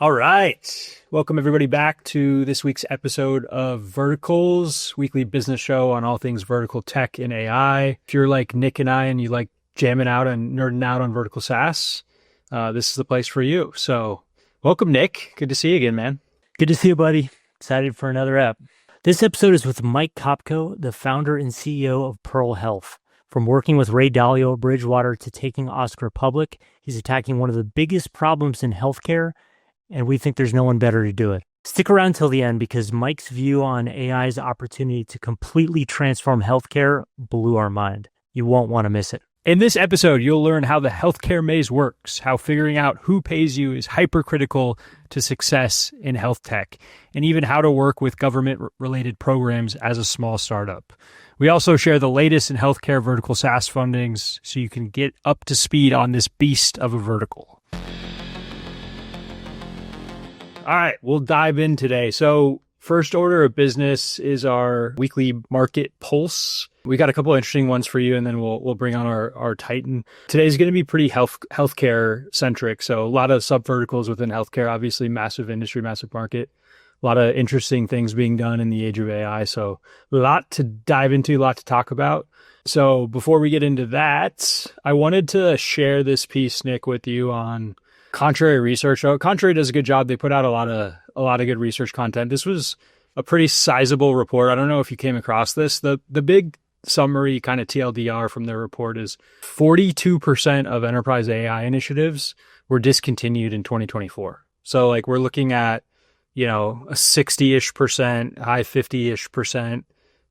All right. Welcome everybody back to this week's episode of Verticals, weekly business show on all things vertical tech and AI. If you're like Nick and I and you like jamming out and nerding out on vertical SaaS, this is the place for you. So welcome, Nick. Good to see you again, man. Good to see you, buddy. Excited for another app. This episode is with Mike Kopko, the founder and CEO of Pearl Health. From working with Ray Dalio at Bridgewater to taking Oscar public, he's attacking one of the biggest problems in healthcare, and we think there's no one better to do it. Stick around till the end because Mike's view on AI's opportunity to completely transform healthcare blew our mind. You won't want to miss it. In this episode, you'll learn how the healthcare maze works, how figuring out who pays you is hypercritical to success in health tech, and even how to work with government-related programs as a small startup. We also share the latest in healthcare vertical SaaS fundings so you can get up to speed on this beast of a vertical. All right, we'll dive in today. So first order of business is our weekly market pulse. We got a couple of interesting ones for you, and then we'll bring on our Titan. Today's going to be pretty healthcare centric. So a lot of sub verticals within healthcare, obviously massive industry, massive market. A lot of interesting things being done in the age of AI. So a lot to dive into, a lot to talk about. So before we get into that, I wanted to share this piece, Nick, with you on Contrary research. So Contrary does a good job. They put out a lot of good research content. This was a pretty sizable report. I don't know if you came across this. The big summary kind of TLDR from their report is 42% of enterprise AI initiatives were discontinued in 2024. So like we're looking at, a 60-ish%, high 50-ish%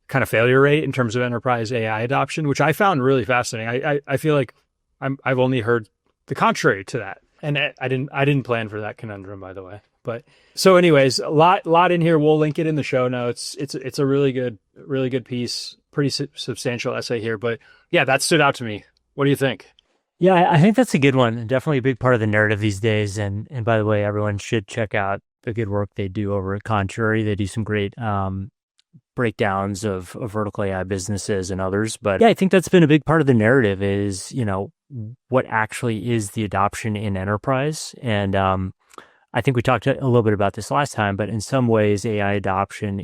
kind of failure rate in terms of enterprise AI adoption, which I found really fascinating. I feel like I've only heard the contrary to that. And I didn't plan for that conundrum, by the way. But so anyways, a lot in here. We'll link it in the show notes. It's a really good piece, pretty substantial essay here. But yeah, that stood out to me. What do you think? Yeah, I think that's a good one. Definitely a big part of the narrative these days. And by the way, everyone should check out the good work they do over at Contrary. They do some great breakdowns of vertical AI businesses and others. But yeah, I think that's been a big part of the narrative is, what actually is the adoption in enterprise. And I think we talked a little bit about this last time, but in some ways, AI adoption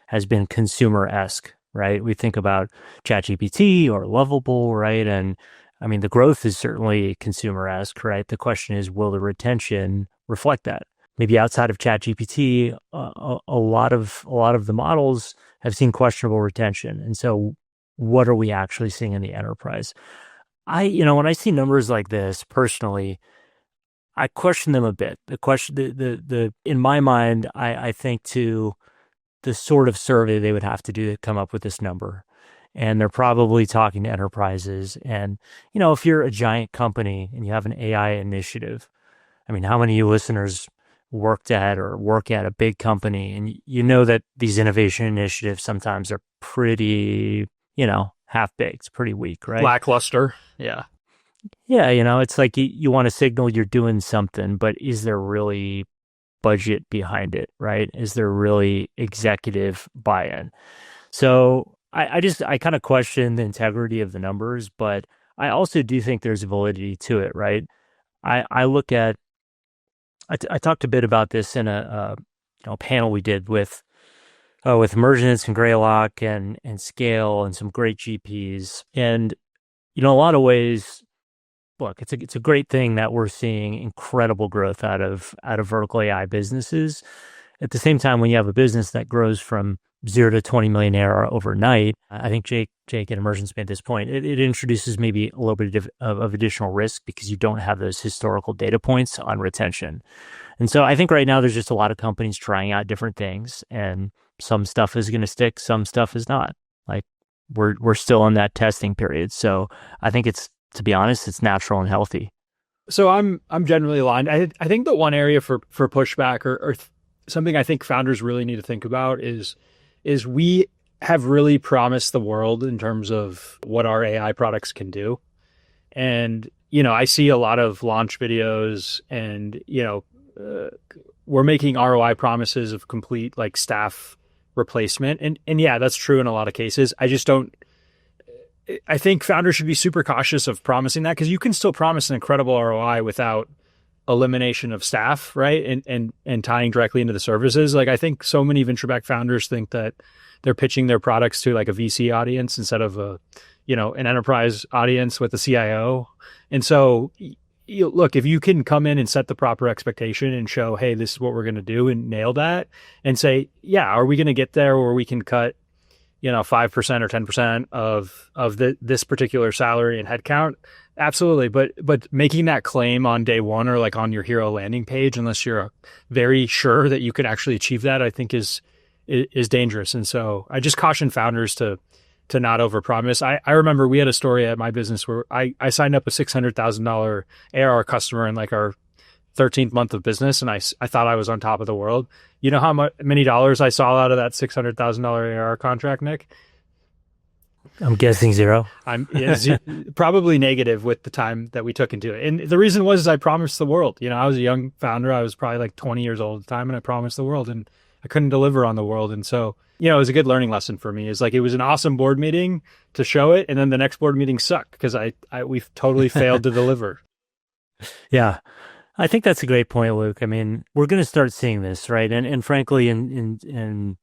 has been consumer-esque, right? We think about ChatGPT or Lovable, right? And I mean, the growth is certainly consumer-esque, right? The question is, will the retention reflect that? Maybe outside of ChatGPT, a lot of the models have seen questionable retention. And so what are we actually seeing in the enterprise? When I see numbers like this personally, I question them a bit. In my mind, I think to the sort of survey they would have to do to come up with this number. And they're probably talking to enterprises. And, if you're a giant company and you have an AI initiative, I mean, how many of you listeners worked at or work at a big company? And you know that these innovation initiatives sometimes are pretty, half-baked, pretty weak, right? Lackluster. Yeah. Yeah, it's like you want to signal you're doing something, but is there really budget behind it, right? Is there really executive buy-in? So I kind of question the integrity of the numbers, but I also do think there's validity to it, right? I look at, I talked a bit about this in a panel we did with Emergence and Greylock and Scale and some great GPs. And, a lot of ways, look, it's a great thing that we're seeing incredible growth out of vertical AI businesses. At the same time, when you have a business that grows from 0 to 20 million ARR overnight, I think Jake at Emergence made this point. It introduces maybe a little bit of additional risk because you don't have those historical data points on retention. And so I think right now there's just a lot of companies trying out different things, and some stuff is going to stick, some stuff is not. Like we're still in that testing period. So I think to be honest, it's natural and healthy. So I'm generally aligned. I think the one area for pushback or something I think founders really need to think about is we have really promised the world in terms of what our AI products can do. And, I see a lot of launch videos and, we're making ROI promises of complete like staff replacement. And yeah, that's true in a lot of cases. I think founders should be super cautious of promising that because you can still promise an incredible ROI without elimination of staff, right? And tying directly into the services. Like I think so many venture-backed founders think that they're pitching their products to like a VC audience instead of an enterprise audience with a CIO. And so look, if you can come in and set the proper expectation and show, hey, this is what we're going to do and nail that and say, yeah, are we going to get there where we can cut 5% or 10% of this particular salary and headcount? Absolutely. But making that claim on day one or like on your hero landing page, unless you're very sure that you can actually achieve that, I think is dangerous. And so I just caution founders to not overpromise. I remember we had a story at my business where I signed up a $600,000 ARR customer in like our 13th month of business, and I thought I was on top of the world. You know how many dollars I saw out of that $600,000 ARR contract, Nick? I'm guessing zero. Probably negative with the time that we took into it. And the reason was I promised the world. I was a young founder. I was probably like 20 years old at the time, and I promised the world, and I couldn't deliver on the world. And so, it was a good learning lesson for me. It's like it was an awesome board meeting to show it, and then the next board meeting sucked because we've totally failed to deliver. Yeah. I think that's a great point, Luke. I mean, we're going to start seeing this, right? And frankly, in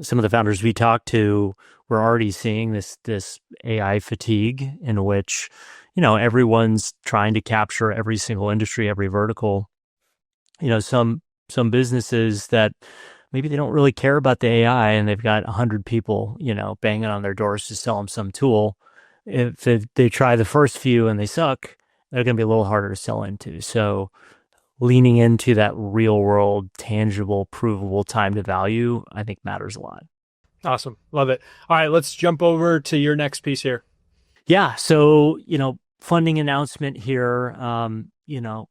some of the founders we talked to, we're already seeing this AI fatigue in which, everyone's trying to capture every single industry, every vertical. Some businesses that maybe they don't really care about the AI and they've got 100 people, banging on their doors to sell them some tool. If they try the first few and they suck, they're going to be a little harder to sell into. So leaning into that real world, tangible, provable time to value, I think matters a lot. Awesome. Love it. All right, let's jump over to your next piece here. Yeah. So, funding announcement here. A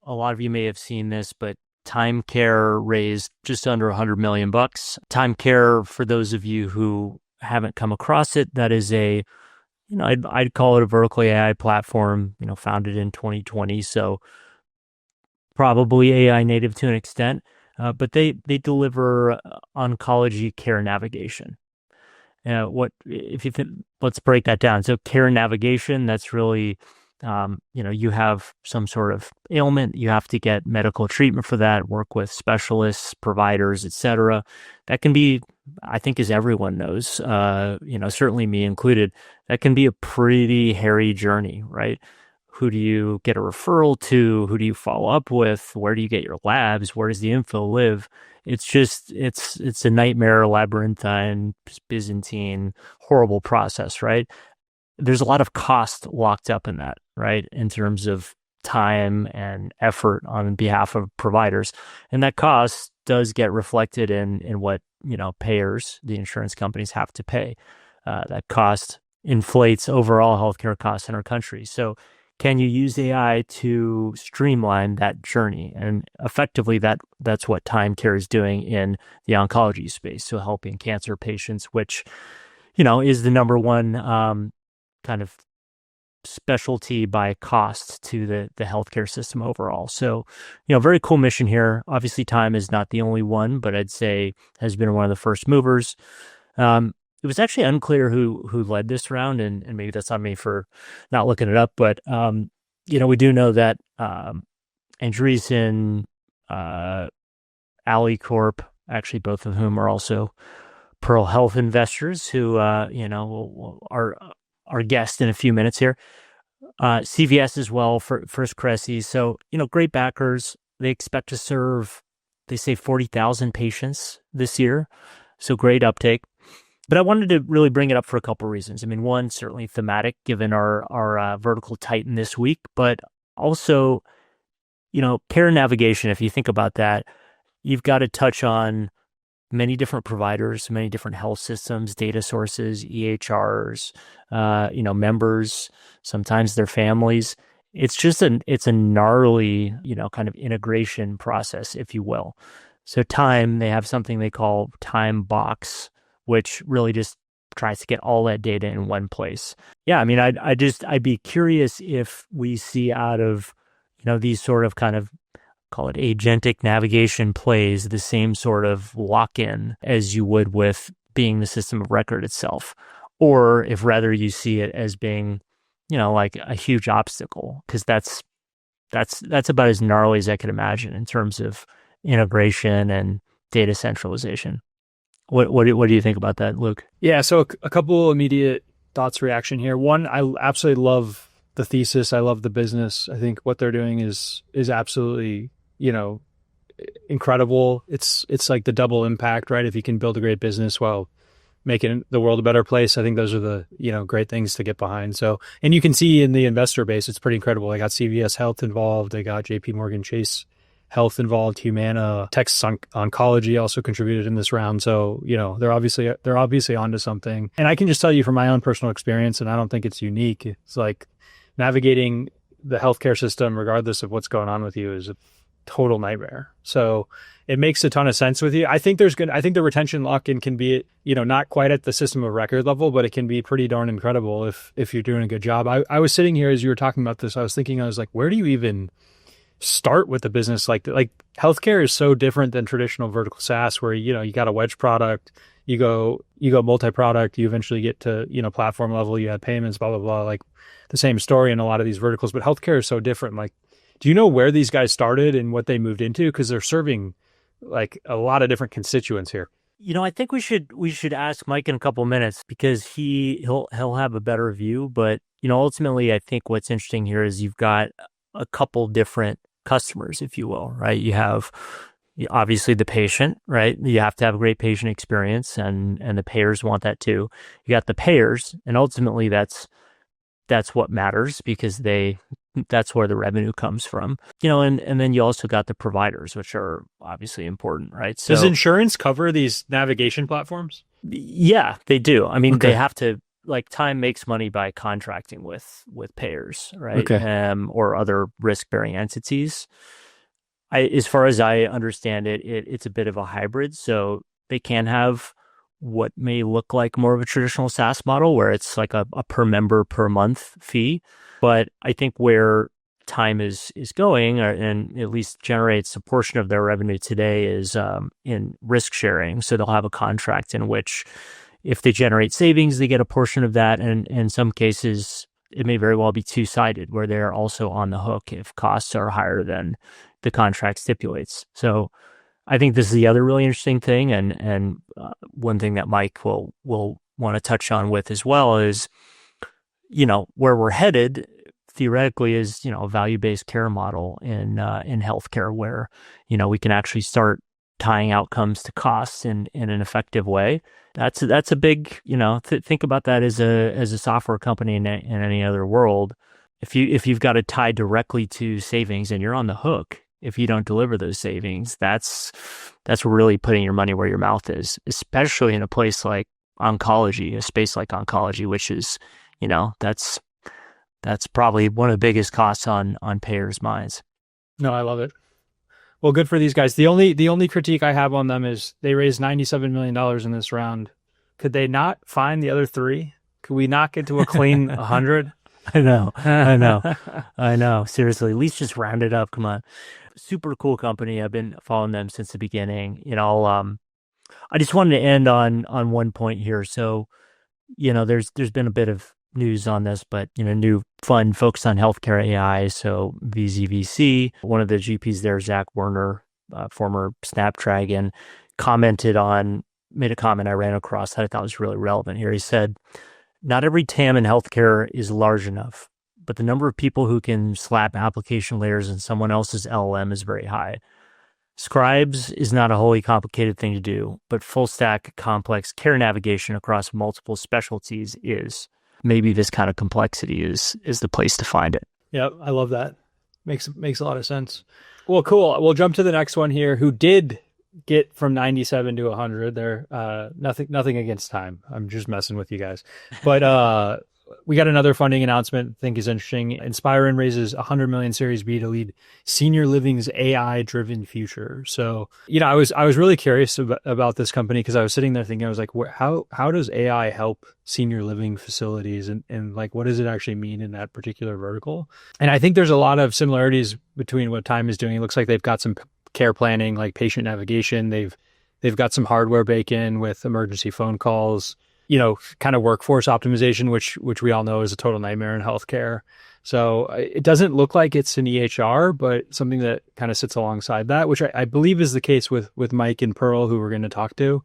lot of you may have seen this, but Timecare raised just under $100 million. Timecare, for those of you who haven't come across it, that is I'd call it a vertical AI platform, founded in 2020. So probably AI native to an extent, but they deliver oncology care navigation. Let's break that down. So care navigation, that's really, you have some sort of ailment, you have to get medical treatment for that, work with specialists, providers, etc. That can be, I think, as everyone knows, certainly me included, that can be a pretty hairy journey, right? Who do you get a referral to? Who do you follow up with? Where do you get your labs? Where does the info live? It's a nightmare, labyrinthine, Byzantine, horrible process, right? There's a lot of cost locked up in that, right? In terms of time and effort on behalf of providers. And that cost does get reflected in what, payers, the insurance companies have to pay. That cost inflates overall healthcare costs in our country. So can you use AI to streamline that journey? And effectively, that's what Timecare is doing in the oncology space. So helping cancer patients, which, is the number one kind of specialty by cost to the healthcare system overall. So, very cool mission here. Obviously, Time is not the only one, but I'd say has been one of the first movers. It was actually unclear who led this round, and maybe that's on me for not looking it up. But we do know that Andreessen, AliCorp, actually both of whom are also Pearl Health investors, who are our guest in a few minutes here. CVS as well for First Cressy. So great backers. They expect to serve, they say, 40,000 patients this year. So great uptake. But I wanted to really bring it up for a couple of reasons. I mean, one, certainly thematic given our vertical titan this week, but also, care navigation. If you think about that, you've got to touch on many different providers, many different health systems, data sources, EHRs, members, sometimes their families. It's a gnarly, kind of integration process, if you will. So Time, they have something they call Time Box, which really just tries to get all that data in one place. Yeah, I mean, I'd be curious if we see out of, these sort of kind of, call it agentic navigation plays, the same sort of lock-in as you would with being the system of record itself, or if rather you see it as being, like a huge obstacle, because that's that's about as gnarly as I could imagine in terms of integration and data centralization. What do you think about that, Luke? Yeah, so a couple immediate thoughts reaction here. One, I absolutely love the thesis. I love the business. I think what they're doing is absolutely, incredible. It's like the double impact, right? If you can build a great business while making the world a better place, I think those are the, great things to get behind. So, and you can see in the investor base, it's pretty incredible. They got CVS Health involved. They got JP Morgan Chase Health involved, Humana, Texas Oncology also contributed in this round. So, they're obviously onto something. And I can just tell you from my own personal experience, and I don't think it's unique. It's like navigating the healthcare system, regardless of what's going on with you, is a total nightmare. So it makes a ton of sense with you. I think the retention lock-in can be, not quite at the system of record level, but it can be pretty darn incredible if you're doing a good job. I was sitting here as you were talking about this. I was like, where do you even start with the business? Like healthcare is so different than traditional vertical SaaS, where you got a wedge product, you go multi-product, you eventually get to platform level, you add payments, blah blah blah. Like the same story in a lot of these verticals, but healthcare is so different. Like, do you know where these guys started and what they moved into? Because they're serving like a lot of different constituents here. I think we should ask Mike in a couple of minutes, because he'll have a better view. But ultimately, I think what's interesting here is you've got a couple different customers, if you will, right? You have obviously the patient, right? You have to have a great patient experience, and the payers want that too. You got the payers, and ultimately that's what matters, because that's where the revenue comes from, and then you also got the providers, which are obviously important, right? So does insurance cover these navigation platforms? Yeah, they do. I mean, Okay. They have to, like, Time makes money by contracting with payers, right? Okay. Or other risk-bearing entities. As far as I understand it, it's a bit of a hybrid. So they can have what may look like more of a traditional SaaS model, where it's like a per member per month fee. But I think where Time is going, and at least generates a portion of their revenue today, is in risk sharing. So they'll have a contract in which, if they generate savings, they get a portion of that. And in some cases, it may very well be two-sided, where they're also on the hook if costs are higher than the contract stipulates. So I think this is the other really interesting thing. And one thing that Mike will want to touch on with as well is, where we're headed theoretically is, a value-based care model in healthcare, where, we can actually start tying outcomes to costs in an effective way. That's a big, think about that as a software company in any other world. If you've got to tie directly to savings, and you're on the hook if you don't deliver those savings, that's really putting your money where your mouth is, especially in a place like oncology, a space like oncology, which is, that's probably one of the biggest costs on payers' minds. No, I love it. Well, good for these guys. The only critique I have on them is they raised $97 million in this round. Could they not find the other three? Could we not get to a clean 100? I know. Seriously, at least just round it up. Come on. Super cool company. I've been following them since the beginning. I just wanted to end on one point here. So, there's been a bit of news on this, but new fund focused on healthcare AI. So VZVC, one of the GPs there, Zach Werner, former Snapdragon, made a comment I ran across that I thought was really relevant here. He said, "Not every TAM in healthcare is large enough, but the number of people who can slap application layers in someone else's LLM is very high. Scribes is not a wholly complicated thing to do, but full stack complex care navigation across multiple specialties is. Maybe this kind of complexity is the place to find it." Yeah, I love that. Makes a lot of sense. Well, cool. We'll jump to the next one here, who did get from 97 to 100. They're nothing against Time. I'm just messing with you guys. But we got another funding announcement I think is interesting. Inspiron raises 100 million Series B to lead senior living's AI-driven future. So, I was really curious about this company, because I was sitting there thinking, I was like, how does AI help senior living facilities, and like, what does it actually mean in that particular vertical? And I think there's a lot of similarities between what Time is doing. It looks like they've got some care planning, like patient navigation. They've got some hardware baked in with emergency phone calls, kind of workforce optimization, which we all know is a total nightmare in healthcare. So it doesn't look like it's an EHR, but something that kind of sits alongside that, which I believe is the case with Mike and Pearl, who we're going to talk to.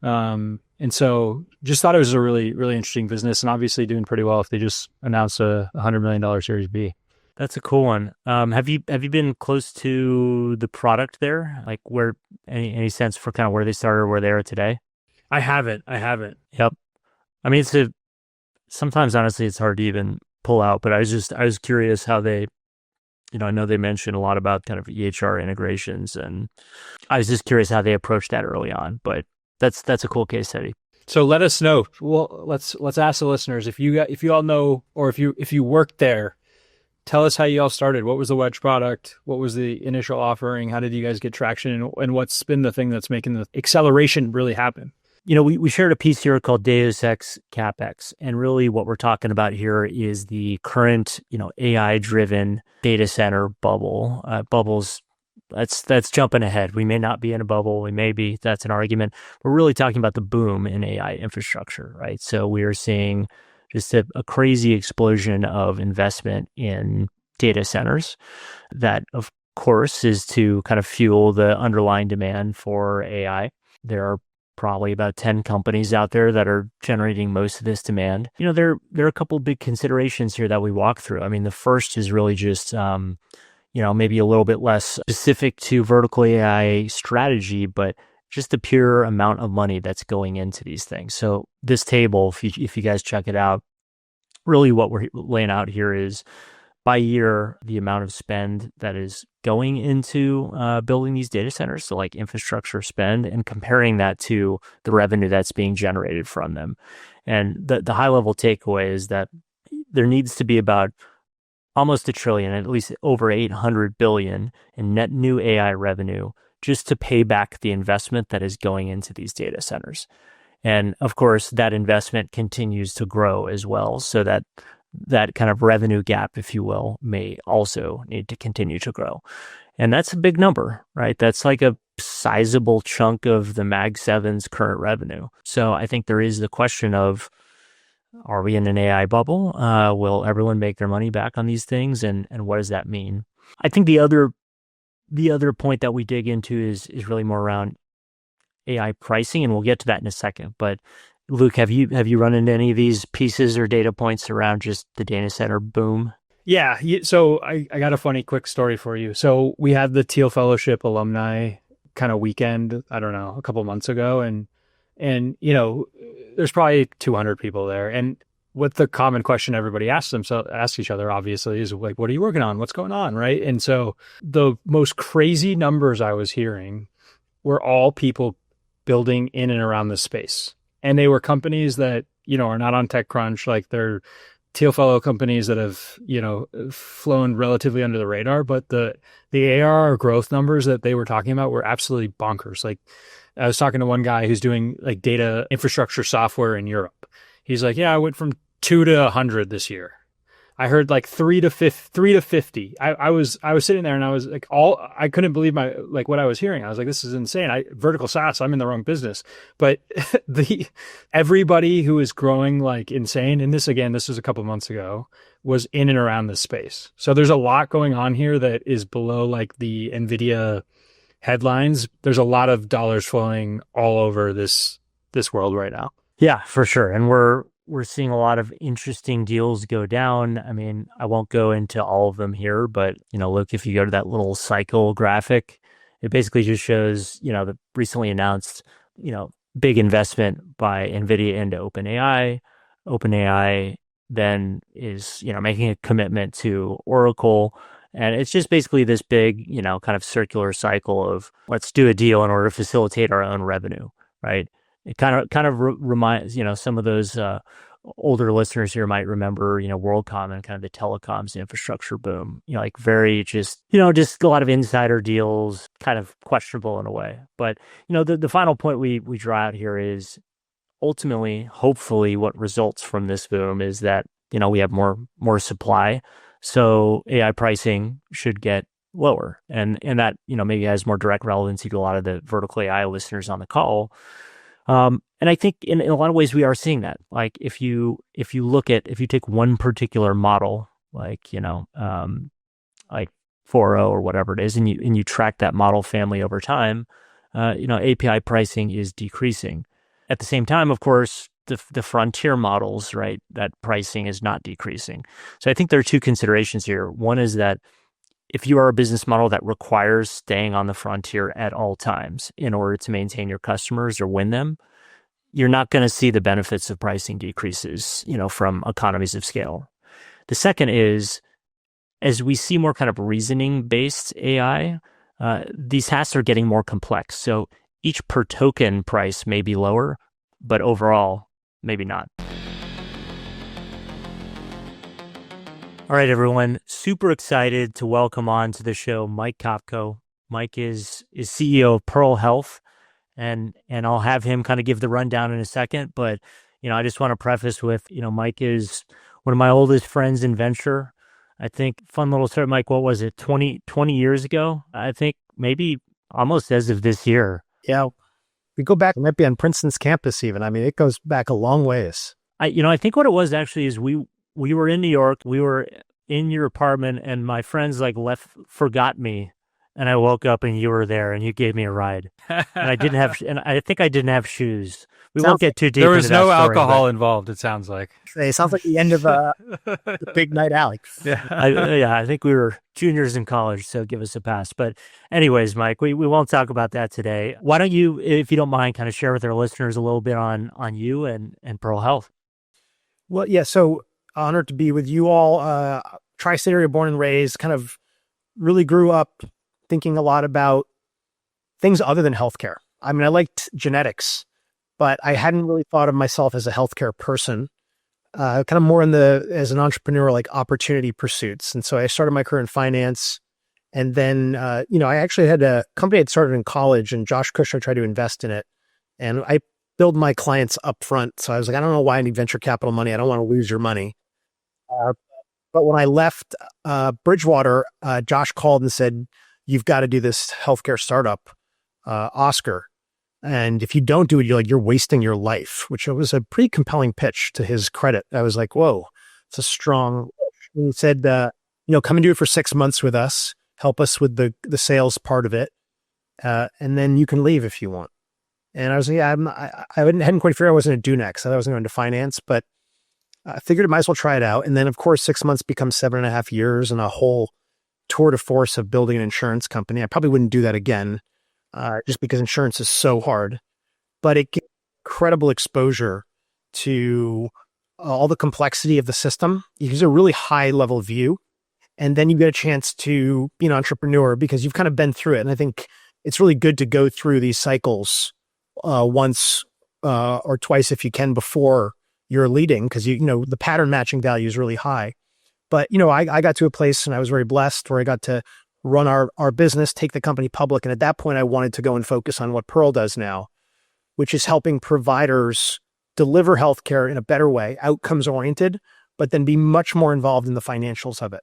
And so just thought it was a really, really interesting business, and obviously doing pretty well if they just announced a $100 million Series B. That's a cool one. Have you been close to the product there? Like where any sense for kind of where they started or where they are today? I haven't. Yep. I mean, sometimes honestly it's hard to even pull out, but I was curious how they, I know they mentioned a lot about kind of EHR integrations, and I was just curious how they approached that early on, but that's a cool case study. So let us know. Well, let's ask the listeners if you all know, or if you worked there, tell us how you all started. What was the wedge product? What was the initial offering? How did you guys get traction? And what's been the thing that's making the acceleration really happen? We shared a piece here called Deus Ex CapEx. And really what we're talking about here is the current, AI-driven data center bubble. Bubbles, that's jumping ahead. We may not be in a bubble. We may be. That's an argument. We're really talking about the boom in AI infrastructure, right? So we are seeing just a crazy explosion of investment in data centers that, of course, is to kind of fuel the underlying demand for AI. There are probably about 10 companies out there that are generating most of this demand. There are a couple of big considerations here that we walk through. I mean, the first is really just, maybe a little bit less specific to vertical AI strategy, but just the pure amount of money that's going into these things. So this table, if you guys check it out, really what we're laying out here is by year, the amount of spend that is going into building these data centers, so like infrastructure spend, and comparing that to the revenue that's being generated from them. And the high level takeaway is that there needs to be about almost $1 trillion, at least over 800 billion in net new AI revenue just to pay back the investment that is going into these data centers. And of course, that investment continues to grow as well, so that kind of revenue gap, if you will, may also need to continue to grow. And that's a big number, right? That's like a sizable chunk of the Mag 7's current revenue. So I think there is the question of, are we in an AI bubble? Will everyone make their money back on these things? And what does that mean? I think the other point that we dig into is really more around AI pricing, and we'll get to that in a second. But Luke, have you run into any of these pieces or data points around just the data center boom? Yeah. So I got a funny quick story for you. So we had the Teal Fellowship alumni kind of weekend, I don't know, a couple months ago. And there's probably 200 people there. And what the common question everybody asks each other, obviously, is like, what are you working on? What's going on? Right. And so the most crazy numbers I was hearing were all people building in and around the space. And they were companies that, are not on TechCrunch, like they're Teal Fellow companies that have, flown relatively under the radar. But the ARR growth numbers that they were talking about were absolutely bonkers. Like I was talking to one guy who's doing like data infrastructure software in Europe. He's like, yeah, I went from 2 to 100 this year. I heard like 3 to 50. I was sitting there and I was like, I couldn't believe what I was hearing. I was like, this is insane. Vertical SaaS, I'm in the wrong business. But everybody who is growing like insane, and this was a couple months ago, was in and around this space. So there's a lot going on here that is below like the NVIDIA headlines. There's a lot of dollars flowing all over this world right now. Yeah, for sure. And we're seeing a lot of interesting deals go down. I mean, I won't go into all of them here, but, look, if you go to that little cycle graphic, it basically just shows, the recently announced, big investment by NVIDIA into OpenAI. OpenAI then is, making a commitment to Oracle. And it's just basically this big, kind of circular cycle of let's do a deal in order to facilitate our own revenue, right? It kind of reminds, some of those older listeners here might remember, WorldCom and kind of the telecoms infrastructure boom, like very just a lot of insider deals, kind of questionable in a way. But, the final point we draw out here is ultimately, hopefully what results from this boom is that, we have more supply. So AI pricing should get lower. And that, maybe has more direct relevancy to a lot of the vertical AI listeners on the call. And I think in a lot of ways we are seeing that. Like if you take one particular model, like, like 4.0 or whatever it is, and you track that model family over time, API pricing is decreasing. At the same time, of course, the frontier models, right, that pricing is not decreasing. So I think there are two considerations here. One is that if you are a business model that requires staying on the frontier at all times in order to maintain your customers or win them, you're not going to see the benefits of pricing decreases, from economies of scale. The second is, as we see more kind of reasoning-based AI, these HASs are getting more complex. So each per token price may be lower, but overall, maybe not. All right, everyone. Super excited to welcome on to the show Mike Kopko. Mike is CEO of Pearl Health, and I'll have him kind of give the rundown in a second. But, I just want to preface with, Mike is one of my oldest friends in venture. I think, fun little story, Mike, what was it, 20 years ago? I think maybe almost as of this year. Yeah, we go back, it might be on Princeton's campus even. I mean, it goes back a long ways. I think what it was actually is we were in New York, we were in your apartment, and my friends forgot me. And I woke up and you were there and you gave me a ride. And I think I didn't have shoes. We won't get too deep into that story. There was no alcohol involved, it sounds like. It sounds like the end of the big night, Alex. Yeah. I think we were juniors in college, so give us a pass. But anyways, Mike, we won't talk about that today. Why don't you, if you don't mind, kind of share with our listeners a little bit on you and Pearl Health? Well, yeah, so honored to be with you all. Tri-state area, born and raised, kind of really grew up thinking a lot about things other than healthcare. I mean, I liked genetics, but I hadn't really thought of myself as a healthcare person, kind of more as an entrepreneur, like opportunity pursuits. And so I started my career in finance. And then, I actually had a company I'd started in college, and Josh Kushner tried to invest in it. And I billed my clients up front. So I was like, I don't know why I need venture capital money. I don't want to lose your money. But when I left Bridgewater, Josh called and said, you've got to do this healthcare startup, Oscar. And if you don't do it, you're wasting your life, which was a pretty compelling pitch to his credit. I was like, whoa, it's a strong. He said, come and do it for 6 months with us, help us with the sales part of it. And then you can leave if you want. And I was like, I hadn't quite figured out what I was going to do next. I thought I was going to go into finance, but I figured I might as well try it out. And then of course, 6 months becomes 7.5 years and a whole tour de force of building an insurance company. I probably wouldn't do that again, just because insurance is so hard, but it gives incredible exposure to all the complexity of the system. You use a really high level view, and then you get a chance to be an entrepreneur because you've kind of been through it. And I think it's really good to go through these cycles once or twice if you can before you're leading, because the pattern matching value is really high. But, I got to a place, and I was very blessed, where I got to run our business, take the company public. And at that point, I wanted to go and focus on what Pearl does now, which is helping providers deliver healthcare in a better way, outcomes oriented, but then be much more involved in the financials of it.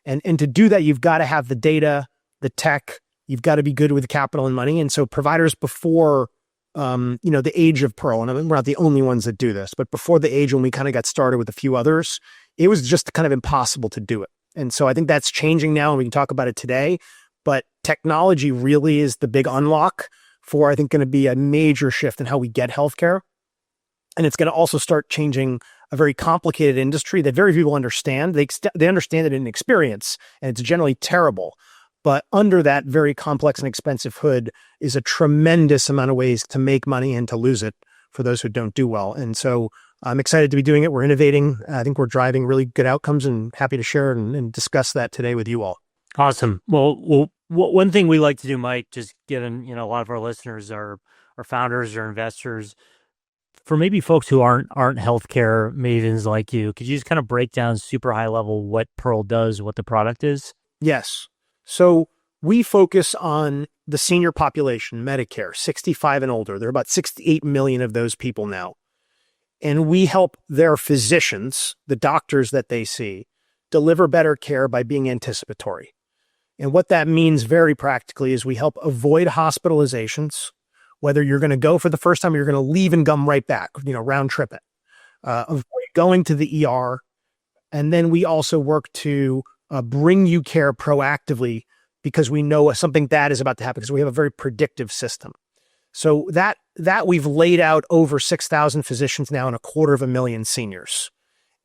And to do that, you've got to have the data, the tech, you've got to be good with capital and money. And so providers before, the age of Pearl, and we're not the only ones that do this, but before the age when we kind of got started with a few others, it was just kind of impossible to do it. And so I think that's changing now, and we can talk about it today. But technology really is the big unlock for, I think, going to be a major shift in how we get healthcare. And it's going to also start changing a very complicated industry that very few people understand. They understand it in experience, and it's generally terrible. But under that very complex and expensive hood is a tremendous amount of ways to make money and to lose it for those who don't do well. And so I'm excited to be doing it. We're innovating. I think we're driving really good outcomes, and happy to share and discuss that today with you all. Awesome. Well, one thing we like to do, Mike, just given, a lot of our listeners are founders or investors, for maybe folks who aren't healthcare mavens like you, could you just kind of break down super high level what Pearl does, what the product is? Yes. So we focus on the senior population, Medicare, 65 and older. There are about 68 million of those people now. And we help their physicians, the doctors that they see, deliver better care by being anticipatory. And what that means very practically is we help avoid hospitalizations, whether you're going to go for the first time or you're going to leave and come right back, round trip it. Avoid going to the ER, And then we also work to bring you care proactively because we know something bad is about to happen because we have a very predictive system. So that we've laid out over 6,000 physicians now and 250,000 seniors.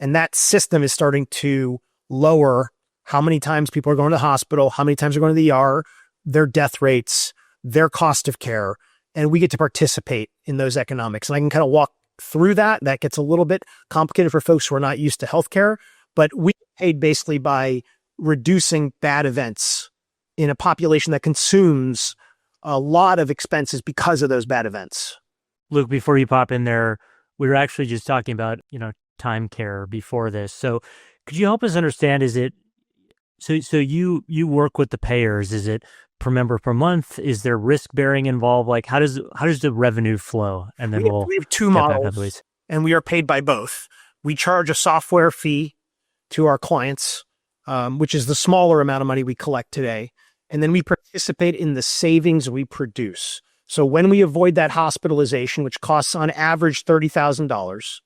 And that system is starting to lower how many times people are going to the hospital, how many times they're going to the ER, their death rates, their cost of care, and we get to participate in those economics. And I can kind of walk through that. That gets a little bit complicated for folks who are not used to healthcare, but we get paid basically by reducing bad events in a population that consumes a lot of expenses because of those bad events. Luke, before you pop in there, we were actually just talking about, Timecare before this. So could you help us understand, is it, so you work with the payers, is it per member per month? Is there risk bearing involved? Like how does the revenue flow? And then we have two models and we are paid by both. We charge a software fee to our clients, which is the smaller amount of money we collect today. And then we participate in the savings we produce. So when we avoid that hospitalization, which costs on average $30,000,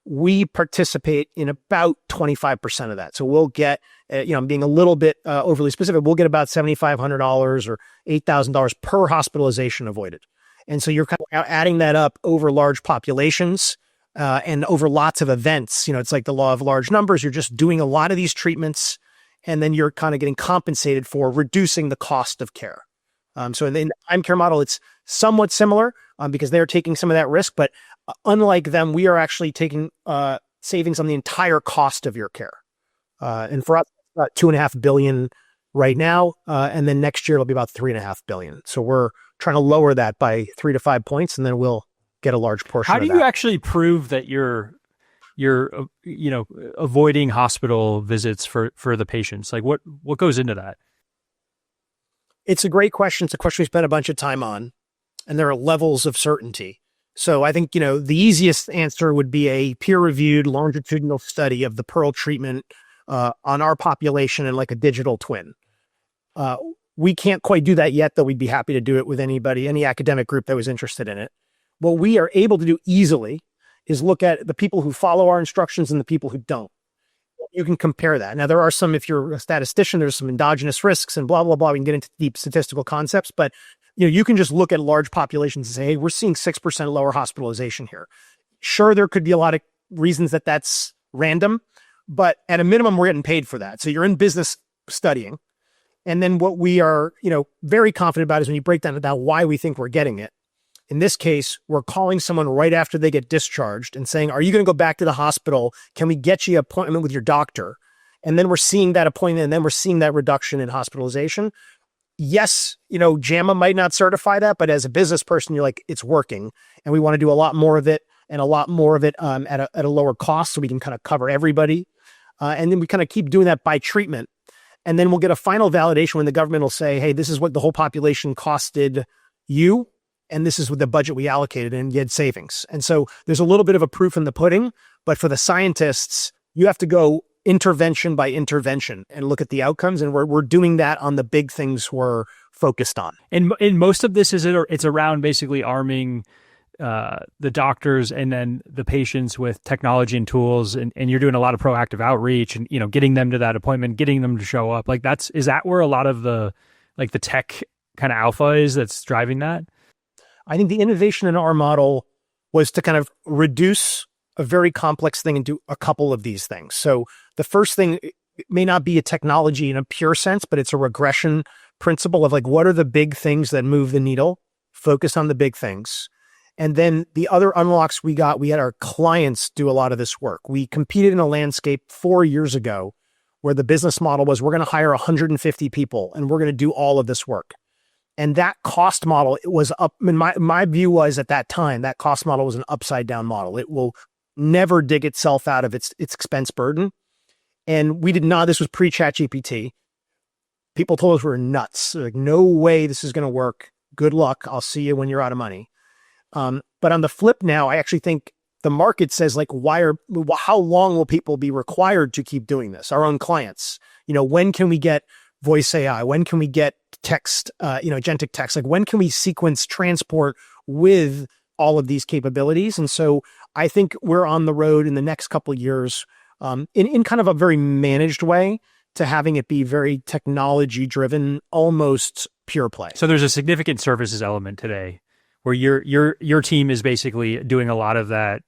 we participate in about 25% of that. So we'll get, being a little bit overly specific, we'll get about $7,500 or $8,000 per hospitalization avoided. And so you're kind of adding that up over large populations and over lots of events. It's like the law of large numbers. You're just doing a lot of these treatments, and then you're kind of getting compensated for reducing the cost of care. So in the Timecare model, it's somewhat similar because they're taking some of that risk, but unlike them, we are actually taking savings on the entire cost of your care. And for us, about $2.5 billion right now, and then next year it'll be about $3.5 billion. So we're trying to lower that by 3 to 5 points, and then we'll get a large portion. How do you actually prove that you're avoiding hospital visits for the patients? Like what goes into that? It's a great question. It's a question we spent a bunch of time on, and there are levels of certainty. So I think, the easiest answer would be a peer-reviewed longitudinal study of the Pearl treatment on our population and like a digital twin. We can't quite do that yet, though we'd be happy to do it with any academic group that was interested in it. What we are able to do easily is look at the people who follow our instructions and the people who don't. You can compare that. Now, there are some, if you're a statistician, there's some endogenous risks and blah, blah, blah. We can get into deep statistical concepts, but you can just look at large populations and say, hey, we're seeing 6% lower hospitalization here. Sure, there could be a lot of reasons that that's random, but at a minimum, we're getting paid for that. So you're in business studying. And then what we are, very confident about is when you break down about why we think we're getting it. In this case, we're calling someone right after they get discharged and saying, are you going to go back to the hospital? Can we get you an appointment with your doctor? And then we're seeing that appointment, and then we're seeing that reduction in hospitalization. Yes, JAMA might not certify that, but as a business person, you're like, it's working. And we want to do a lot more of it and a lot more of it at a lower cost so we can kind of cover everybody. And then we kind of keep doing that by treatment. And then we'll get a final validation when the government will say, hey, this is what the whole population costed you. And this is what the budget we allocated, and you had savings. And so there's a little bit of a proof in the pudding, but for the scientists, you have to go intervention by intervention and look at the outcomes. And we're doing that on the big things we're focused on. And in most of this, it's around basically arming the doctors and then the patients with technology and tools, and you're doing a lot of proactive outreach and, getting them to that appointment, getting them to show up. Like is that where a lot of the tech kind of alpha is that's driving that? I think the innovation in our model was to kind of reduce a very complex thing into a couple of these things. So the first thing may not be a technology in a pure sense, but it's a regression principle of what are the big things that move the needle, focus on the big things. And then the other unlocks we had our clients do a lot of this work. We competed in a landscape 4 years ago where the business model was, we're going to hire 150 people and we're going to do all of this work. And that cost model, it was up. I mean, my view was at that time, that cost model was an upside down model. It will never dig itself out of its expense burden. And we did not, this was pre-ChatGPT. People told us we were nuts. Like, no way this is going to work. Good luck. I'll see you when you're out of money. But on the flip now, I actually think the market says how long will people be required to keep doing this? Our own clients, when can we get voice AI? When can we get text, agentic text? When can we sequence transport with all of these capabilities? And so I think we're on the road in the next couple of years in kind of a very managed way to having it be very technology driven, almost pure play. So there's a significant services element today where your team is basically doing a lot of that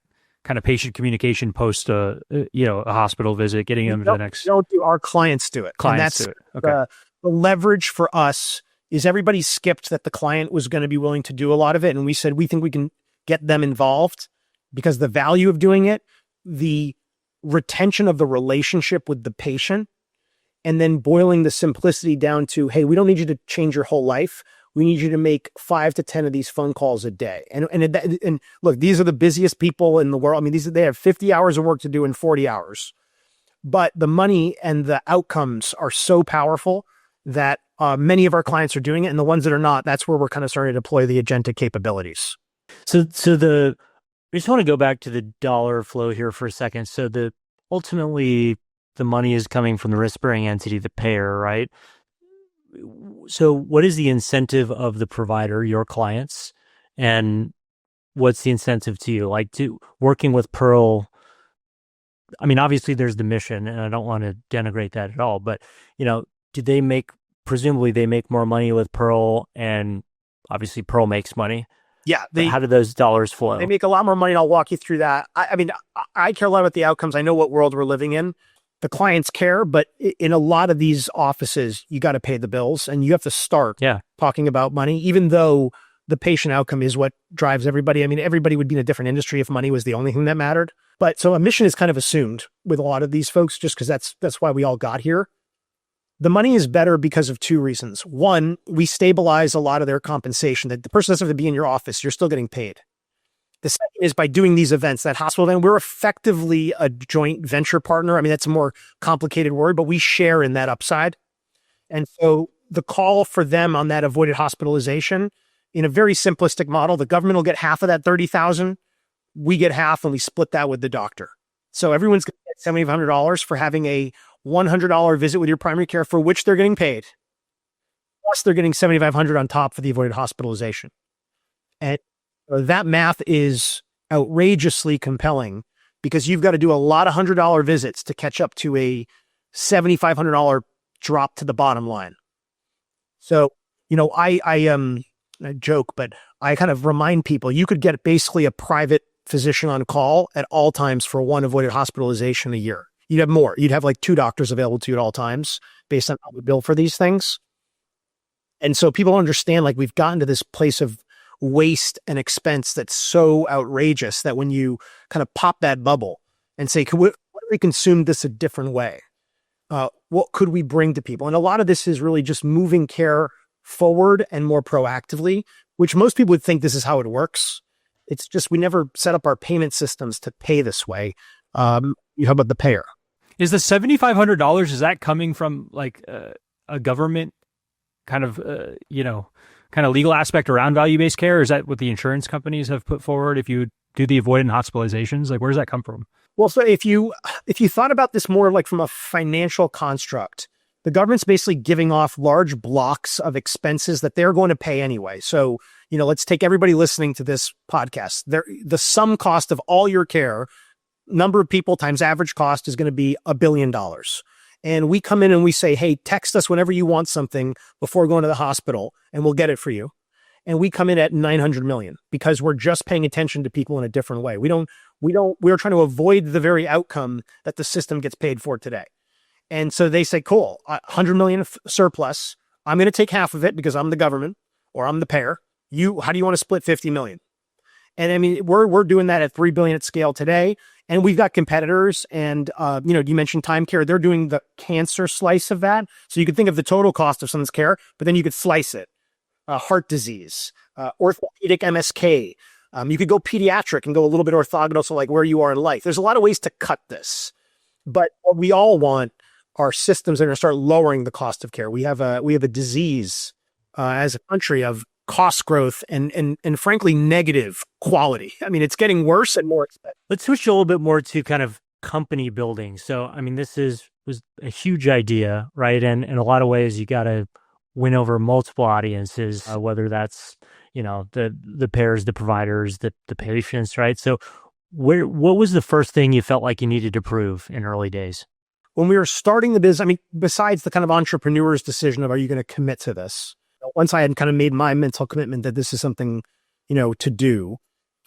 kind of patient communication post a hospital visit, getting them to the next. Don't do, our clients do it. Clients do it. Okay. The leverage for us is everybody skipped that the client was going to be willing to do a lot of it. And we said, we think we can get them involved because the value of doing it, the retention of the relationship with the patient, and then boiling the simplicity down to, hey, we don't need you to change your whole life. We need you to make 5 to 10 of these phone calls a day. And look, these are the busiest people in the world. I mean, they have 50 hours of work to do in 40 hours, but the money and the outcomes are so powerful that many of our clients are doing it. And the ones that are not, that's where we're kind of starting to deploy the agentic capabilities. I just want to go back to the dollar flow here for a second. So ultimately the money is coming from the risk-bearing entity, the payer, right? So what is the incentive of the provider, your clients, and what's the incentive to you? Like to working with Pearl, I mean, obviously there's the mission, and I don't want to denigrate that at all, but, presumably they make more money with Pearl, and obviously Pearl makes money. Yeah. How do those dollars flow? They make a lot more money, and I'll walk you through that. I mean, I care a lot about the outcomes. I know what world we're living in. The clients care, but in a lot of these offices, you got to pay the bills, and you have to start talking about money, even though the patient outcome is what drives everybody. I mean, everybody would be in a different industry if money was the only thing that mattered. But so a mission is kind of assumed with a lot of these folks, just because that's why we all got here. The money is better because of 2 reasons. One, we stabilize a lot of their compensation. That the person doesn't have to be in your office, you're still getting paid. The second is by doing these events, that hospital event, we're effectively a joint venture partner. I mean, that's a more complicated word, but we share in that upside. And so the call for them on that avoided hospitalization, in a very simplistic model, the government will get half of that 30,000. We get half, and we split that with the doctor. So everyone's going to get $7,500 for having a $100 visit with your primary care, for which they're getting paid. Plus they're getting $7,500 on top for the avoided hospitalization. And that math is outrageously compelling because you've got to do a lot of $100 visits to catch up to a $7,500 drop to the bottom line. So, I joke, but I kind of remind people, you could get basically a private physician on call at all times for one avoided hospitalization a year. You'd have more. You'd have like 2 doctors available to you at all times based on how we bill for these things. And so people understand, like, we've gotten to this place of waste and expense that's so outrageous that when you kind of pop that bubble and say, what if we consume this a different way? What could we bring to people? And a lot of this is really just moving care forward and more proactively, which most people would think this is how it works. It's just, we never set up our payment systems to pay this way. How about the payer? Is the $7,500, is that coming from like a government kind of, kind of legal aspect around value-based care? Or is that what the insurance companies have put forward if you do the avoidant hospitalizations? Like, where does that come from? Well, so if you thought about this more like from a financial construct, the government's basically giving off large blocks of expenses that they're going to pay anyway. So, let's take everybody listening to this podcast. The sum cost of all your care, number of people times average cost, is going to be $1 billion. And we come in and we say, hey, text us whenever you want something before going to the hospital, and we'll get it for you. And we come in at 900 million because we're just paying attention to people in a different way. We're trying to avoid the very outcome that the system gets paid for today. And so they say, cool, 100 million surplus. I'm going to take half of it because I'm the government or I'm the payer. How do you want to split 50 million? And I mean, we're doing that at 3 billion at scale today. And we've got competitors, and you mentioned Timecare. They're doing the cancer slice of that. So you could think of the total cost of someone's care, but then you could slice it. Heart disease, orthopedic MSK. You could go pediatric and go a little bit orthogonal, so like where you are in life. There's a lot of ways to cut this, but what we all want are systems that are going to start lowering the cost of care. We have a disease as a country of cost growth and frankly negative quality. I mean, it's getting worse and more expensive. Let's switch a little bit more to kind of company building. So, I mean, this was a huge idea, right? And in a lot of ways, you got to win over multiple audiences, whether that's, the payers, the providers, the patients, right? So What was the first thing you felt like you needed to prove in early days? When we were starting the business, I mean, besides the kind of entrepreneur's decision of, are you going to commit to this? Once I had kind of made my mental commitment that this is something, to do,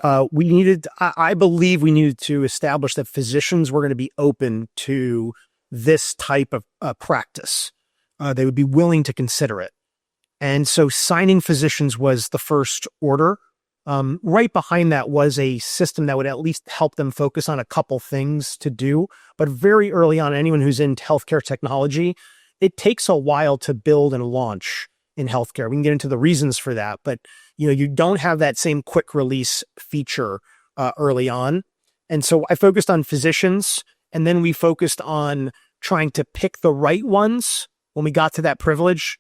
I believe we needed to establish that physicians were going to be open to this type of practice. They would be willing to consider it. And so signing physicians was the first order. Right behind that was a system that would at least help them focus on a couple things to do. But very early on, anyone who's in healthcare technology, it takes a while to build and launch in healthcare. We can get into the reasons for that, but you don't have that same quick release feature early on. And so I focused on physicians, and then we focused on trying to pick the right ones when we got to that privilege.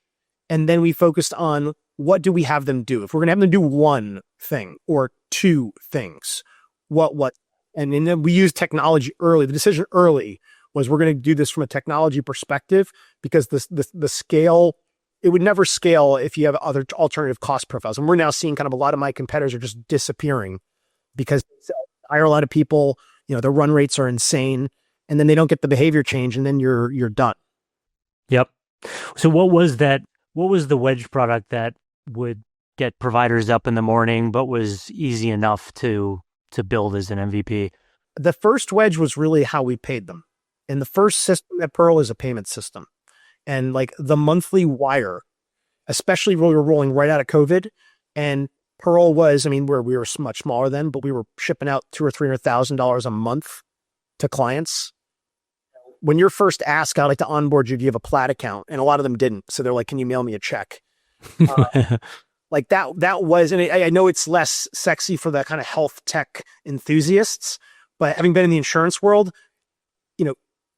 And then we focused on, what do we have them do? If we're going to have them do one thing or two things, and then we used technology early. The decision early was, we're going to do this from a technology perspective, because the scale, it would never scale if you have other alternative cost profiles. And we're now seeing kind of a lot of my competitors are just disappearing because they hire a lot of people, their run rates are insane, and then they don't get the behavior change, and then you're done. Yep. So what was that? What was the wedge product that would get providers up in the morning, but was easy enough to build as an MVP? The first wedge was really how we paid them. And the first system at Pearl is a payment system. And like the monthly wire, especially when we were rolling right out of COVID, and Pearl was, we were much smaller then, but we were shipping out $200,000 or $300,000 a month to clients. When you're first asked, I'd like to onboard you, do you have a Plaid account? And a lot of them didn't. So they're like, can you mail me a check? Like that was, and I know it's less sexy for the kind of health tech enthusiasts, but having been in the insurance world,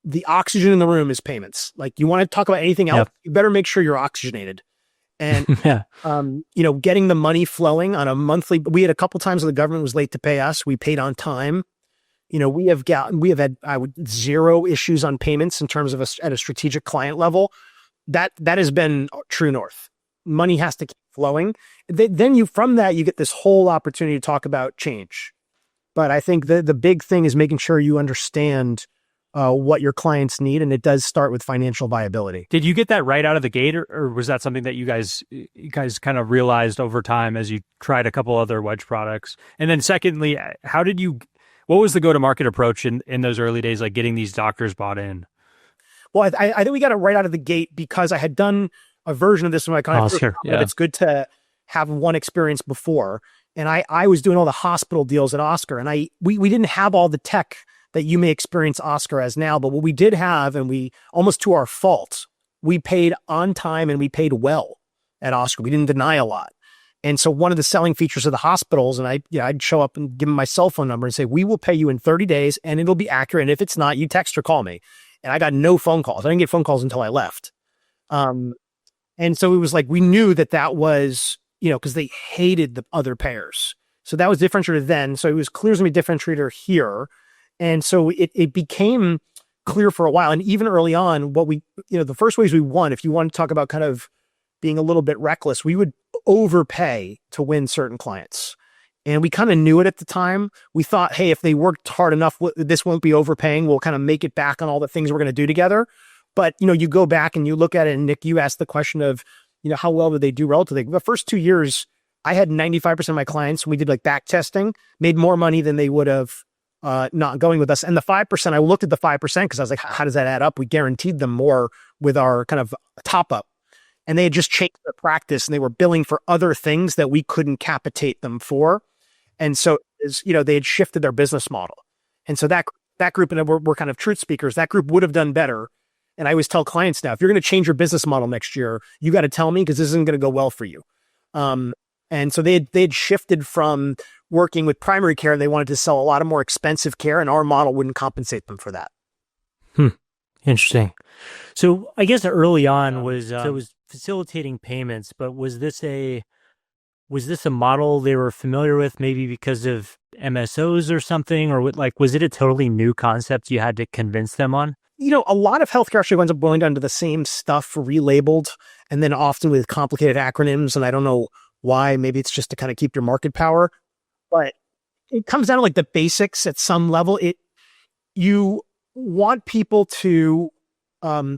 the oxygen in the room is payments. Like, you want to talk about anything else, You better make sure you're oxygenated. And, getting the money flowing on a monthly, we had a couple times where the government was late to pay us. We paid on time. We have had zero issues on payments in terms of at a strategic client level. That has been true north. Money has to keep flowing. Then from that, you get this whole opportunity to talk about change. But I think the big thing is making sure you understand what your clients need. And it does start with financial viability. Did you get that right out of the gate, or was that something that you guys kind of realized over time as you tried a couple other wedge products? And then secondly, what was the go-to-market approach in those early days, like getting these doctors bought in? Well, I think we got it right out of the gate because I had done a version of this in my kind of It's good to have one experience before. And I was doing all the hospital deals at Oscar, and we didn't have all the tech that you may experience Oscar as now, but what we did have, and we almost to our fault, we paid on time and we paid well at Oscar. We didn't deny a lot. And so one of the selling features of the hospitals, and I'd show up and give them my cell phone number and say, we will pay you in 30 days and it'll be accurate. And if it's not, you text or call me. And I got no phone calls. I didn't get phone calls until I left. And so it was like, we knew that was, because they hated the other payers. So that was differentiator then. So it was clear to me differentiator here. And so it became clear for a while. And even early on, the first ways we won, if you want to talk about kind of being a little bit reckless, we would overpay to win certain clients. And we kind of knew it at the time. We thought, hey, if they worked hard enough, this won't be overpaying. We'll kind of make it back on all the things we're going to do together. But, you go back and you look at it, and Nick, you asked the question of, how well did they do relatively? The first 2 years, I had 95% of my clients, when we did like back testing, made more money than they would have not going with us. And the 5%, I looked at the 5% because I was like, how does that add up? We guaranteed them more with our kind of top up. And they had just changed their practice, and they were billing for other things that we couldn't capitate them for. And so, they had shifted their business model. And so that group, and we're kind of truth speakers, that group would have done better. And I always tell clients now, if you're going to change your business model next year, you got to tell me, because this isn't going to go well for you. And so they had shifted from working with primary care. They wanted to sell a lot of more expensive care, and our model wouldn't compensate them for that. Interesting. So I guess early on was facilitating payments, but was this a model they were familiar with, maybe because of MSOs or something, or was it a totally new concept you had to convince them on? A lot of healthcare actually winds up boiling down to the same stuff relabeled, and then often with complicated acronyms. And I don't know why. Maybe it's just to kind of keep your market power. But it comes down to like the basics at some level. You want people to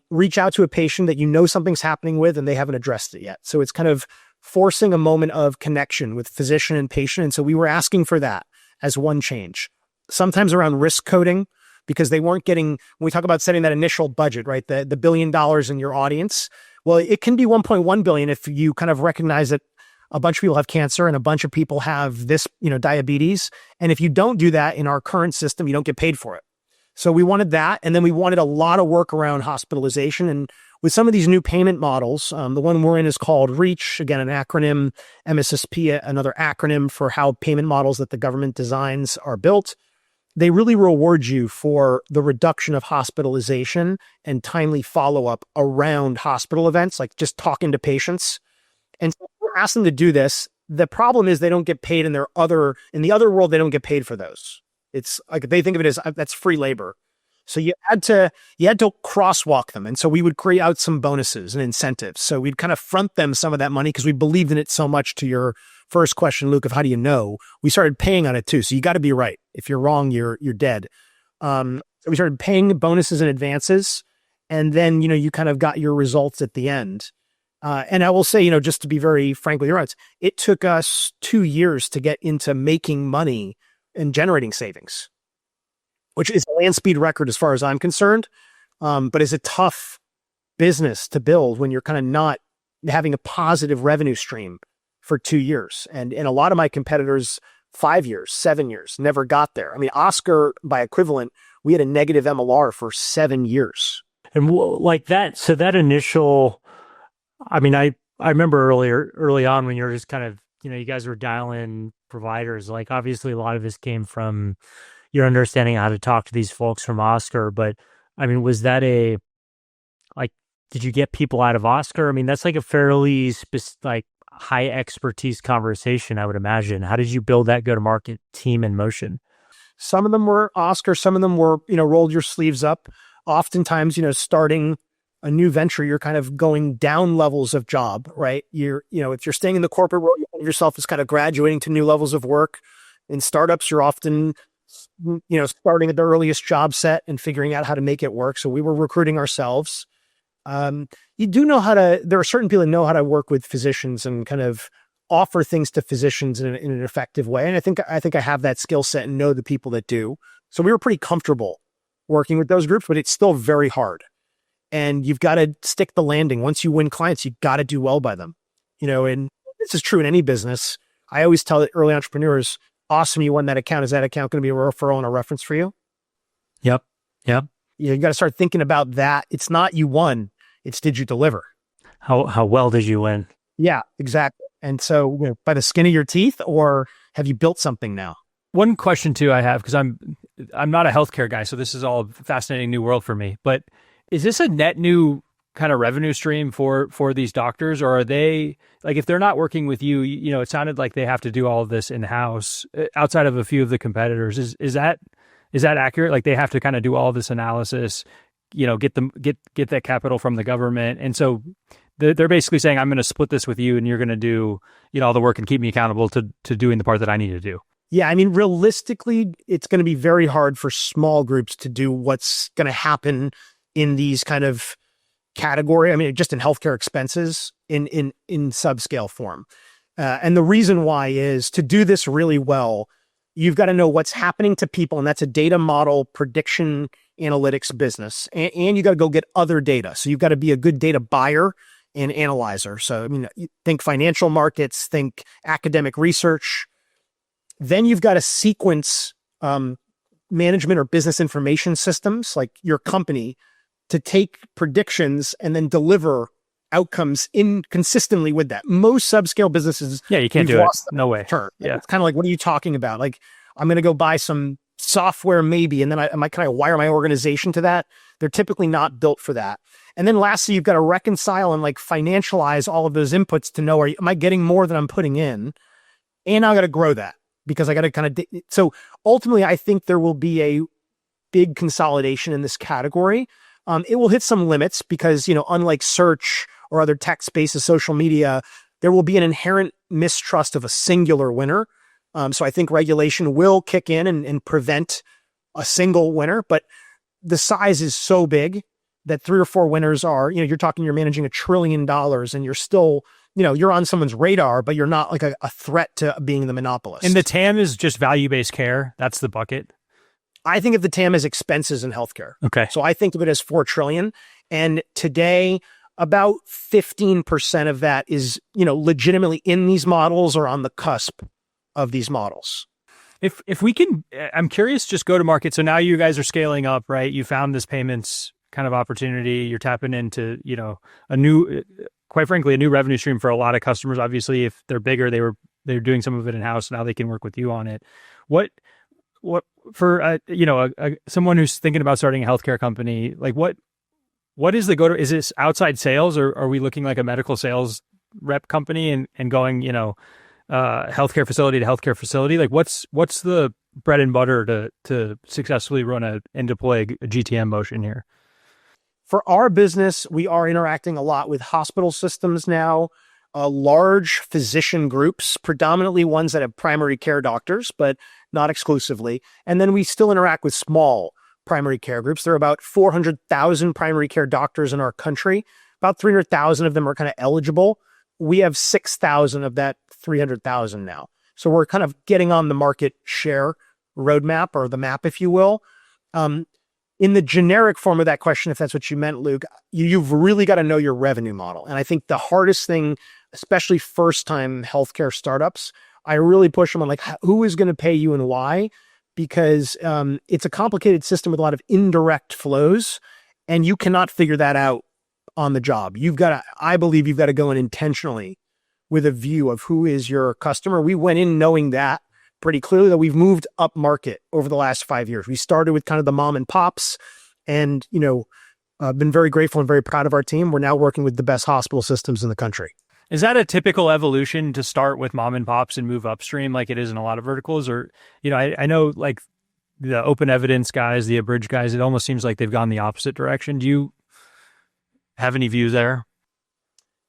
reach out to a patient that you know something's happening with and they haven't addressed it yet. So it's kind of forcing a moment of connection with physician and patient. And so we were asking for that as one change. Sometimes around risk coding, because they weren't getting, when we talk about setting that initial budget, right? The $1 billion in your audience. Well, it can be 1.1 billion if you kind of recognize that a bunch of people have cancer and a bunch of people have this, diabetes. And if you don't do that in our current system, you don't get paid for it. So we wanted that. And then we wanted a lot of work around hospitalization. And with some of these new payment models, the one we're in is called REACH, again, an acronym, MSSP, another acronym for how payment models that the government designs are built. They really reward you for the reduction of hospitalization and timely follow-up around hospital events, like just talking to patients. And so we're asking them to do this. The problem is they don't get paid in the other world, they don't get paid for those. It's like they think of it as that's free labor. So you had to crosswalk them. And so we would create out some bonuses and incentives. So we'd kind of front them some of that money because we believed in it so much. To your first question, Luke, of how do you know? We started paying on it too. So you got to be right. If you're wrong, you're dead. So we started paying bonuses and advances. And then, you kind of got your results at the end. And I will say, just to be very frank with you, it took us 2 years to get into making money and generating savings, which is a land speed record as far as I'm concerned, but is a tough business to build when you're kind of not having a positive revenue stream for 2 years. And a lot of my competitors, 5 years, 7 years, never got there. I mean, Oscar, by equivalent, we had a negative MLR for 7 years. And like that, so that initial, I mean, I remember early on when you were just kind of, you guys were dialing providers, like obviously a lot of this came from your understanding how to talk to these folks from Oscar. But I mean, was that did you get people out of Oscar? I mean, that's like a fairly high expertise conversation, I would imagine. How did you build that go-to-market team in motion? Some of them were Oscar, some of them were, rolled your sleeves up. Oftentimes, starting a new venture, you're kind of going down levels of job, right? If you're staying in the corporate world, you find yourself as kind of graduating to new levels of work. In startups, you're often, starting at the earliest job set and figuring out how to make it work. So we were recruiting ourselves. You do know there are certain people that know how to work with physicians and kind of offer things to physicians in an effective way. And I think I have that skill set and know the people that do. So we were pretty comfortable working with those groups, but it's still very hard. And you've got to stick the landing. Once you win clients, you got to do well by them. And this is true in any business. I always tell early entrepreneurs, awesome, you won that account. Is that account going to be a referral and a reference for you? Yep. You got to start thinking about that. It's not you won, it's did you deliver? How well did you win? Yeah, exactly. And so by the skin of your teeth, or have you built something now? One question too I have, because I'm not a healthcare guy, so this is all a fascinating new world for me. But is this a net new kind of revenue stream for these doctors, or are they, like, if they're not working with you, it sounded like they have to do all of this in-house outside of a few of the competitors. Is that accurate? Like they have to kind of do all this analysis, get that capital from the government. And so they're basically saying, I'm going to split this with you and you're going to do, all the work and keep me accountable to doing the part that I need to do. Yeah, I mean, realistically, it's going to be very hard for small groups to do what's going to happen in these kind of category. I mean, just in healthcare expenses in subscale form. And the reason why is to do this really well, you've got to know what's happening to people. And that's a data model prediction analytics business. And you got to go get other data. So you've got to be a good data buyer and analyzer. So, I mean, think financial markets, think academic research. Then you've got to sequence management or business information systems like your company to take predictions and then deliver outcomes consistently with that. Most subscale businesses, you can't do it. No way. Yeah. It's kind of like, what are you talking about? Like, I'm going to go buy some software maybe, and then can I wire my organization to that? They're typically not built for that. And then lastly, you've got to reconcile and financialize all of those inputs to know, am I getting more than I'm putting in? And I got to grow that because I got to kind of, so ultimately I think there will be a big consolidation in this category. It will hit some limits because, unlike search or other tech spaces, social media, there will be an inherent mistrust of a singular winner. So I think regulation will kick in and prevent a single winner, but the size is so big that 3 or 4 winners are, you're managing $1 trillion and you're still, you're on someone's radar, but you're not like a threat to being the monopolist. And the TAM is just value-based care. That's the bucket. I think of the TAM as expenses in healthcare. Okay. So I think of it as $4 trillion. And today, about 15% of that is, legitimately in these models or on the cusp of these models. If we can, I'm curious, just go to market. So now you guys are scaling up, right? You found this payments kind of opportunity. You're tapping into, quite frankly, a new revenue stream for a lot of customers. Obviously, if they're bigger, they're doing some of it in-house. Now they can work with you on it. What for, someone who's thinking about starting a healthcare company, like what is the go-to? Is this outside sales, or are we looking like a medical sales rep company and going, healthcare facility to healthcare facility? Like what's the bread and butter to successfully run and deploy a GTM motion here? For our business, we are interacting a lot with hospital systems now, large physician groups, predominantly ones that have primary care doctors, but not exclusively. And then we still interact with small primary care groups. There are about 400,000 primary care doctors in our country. About 300,000 of them are kind of eligible. We have 6,000 of that 300,000 now. So we're kind of getting on the market share roadmap, or the map, if you will. In the generic form of that question, if that's what you meant, Luke, you've really got to know your revenue model. And I think the hardest thing, especially first-time healthcare startups, I really push them on like, who is going to pay you and why? Because it's a complicated system with a lot of indirect flows, and you cannot figure that out on the job. I believe you've got to go in intentionally with a view of who is your customer. We went in knowing that pretty clearly, that we've moved up market over the last 5 years. We started with kind of the mom and pops, and, been very grateful and very proud of our team. We're now working with the best hospital systems in the country. Is that a typical evolution to start with mom and pops and move upstream like it is in a lot of verticals? Or, I know like the open evidence guys, the Abridge guys, it almost seems like they've gone the opposite direction. Do you have any views there?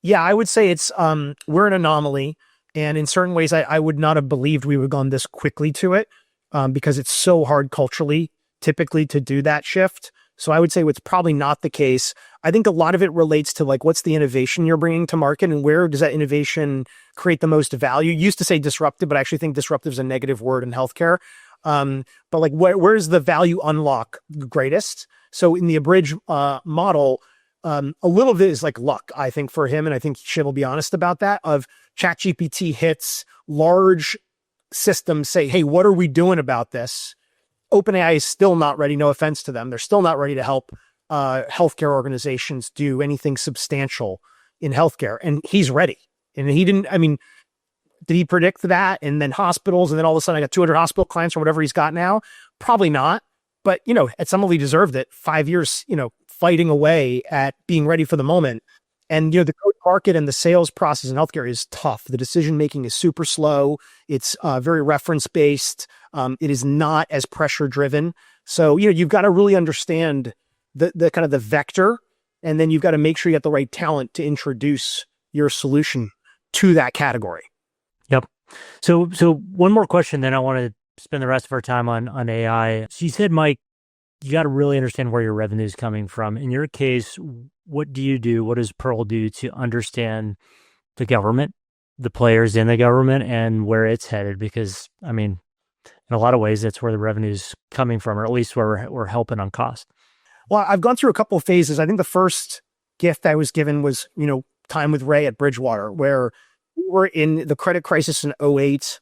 Yeah, I would say we're an anomaly. And in certain ways, I would not have believed we would have gone this quickly to it, because it's so hard culturally, typically, to do that shift. So I would say it's probably not the case. I think a lot of it relates to like, what's the innovation you're bringing to market, and where does that innovation create the most value? You used to say disruptive, but I actually think disruptive is a negative word in healthcare. But like, where's the value unlock greatest? So in the Abridge model, a little bit is like luck, I think, for him. And I think Shiv will be honest about that, of ChatGPT hits, large systems say, hey, what are we doing about this? OpenAI is still not ready. No offense to them. They're still not ready to help healthcare organizations do anything substantial in healthcare. And he's ready. And he didn't, did he predict that? And then hospitals, and then all of a sudden I got 200 hospital clients or whatever he's got now? Probably not. But, at some level he deserved it. 5 years, fighting away at being ready for the moment. And, the go-to-market and the sales process in healthcare is tough. The decision-making is super slow. It's very reference-based. It is not as pressure-driven. So, you've got to really understand the kind of the vector, and then you've got to make sure you get the right talent to introduce your solution to that category. Yep. So one more question, then I want to spend the rest of our time on AI. So you said, Mike, you got to really understand where your revenue is coming from. In your case, what do you do? What does Pearl do to understand the government, the players in the government, and where it's headed? Because, in a lot of ways, that's where the revenue is coming from, or at least where we're helping on cost. Well, I've gone through a couple of phases. I think the first gift I was given was, time with Ray at Bridgewater, where we were in the credit crisis in 2008,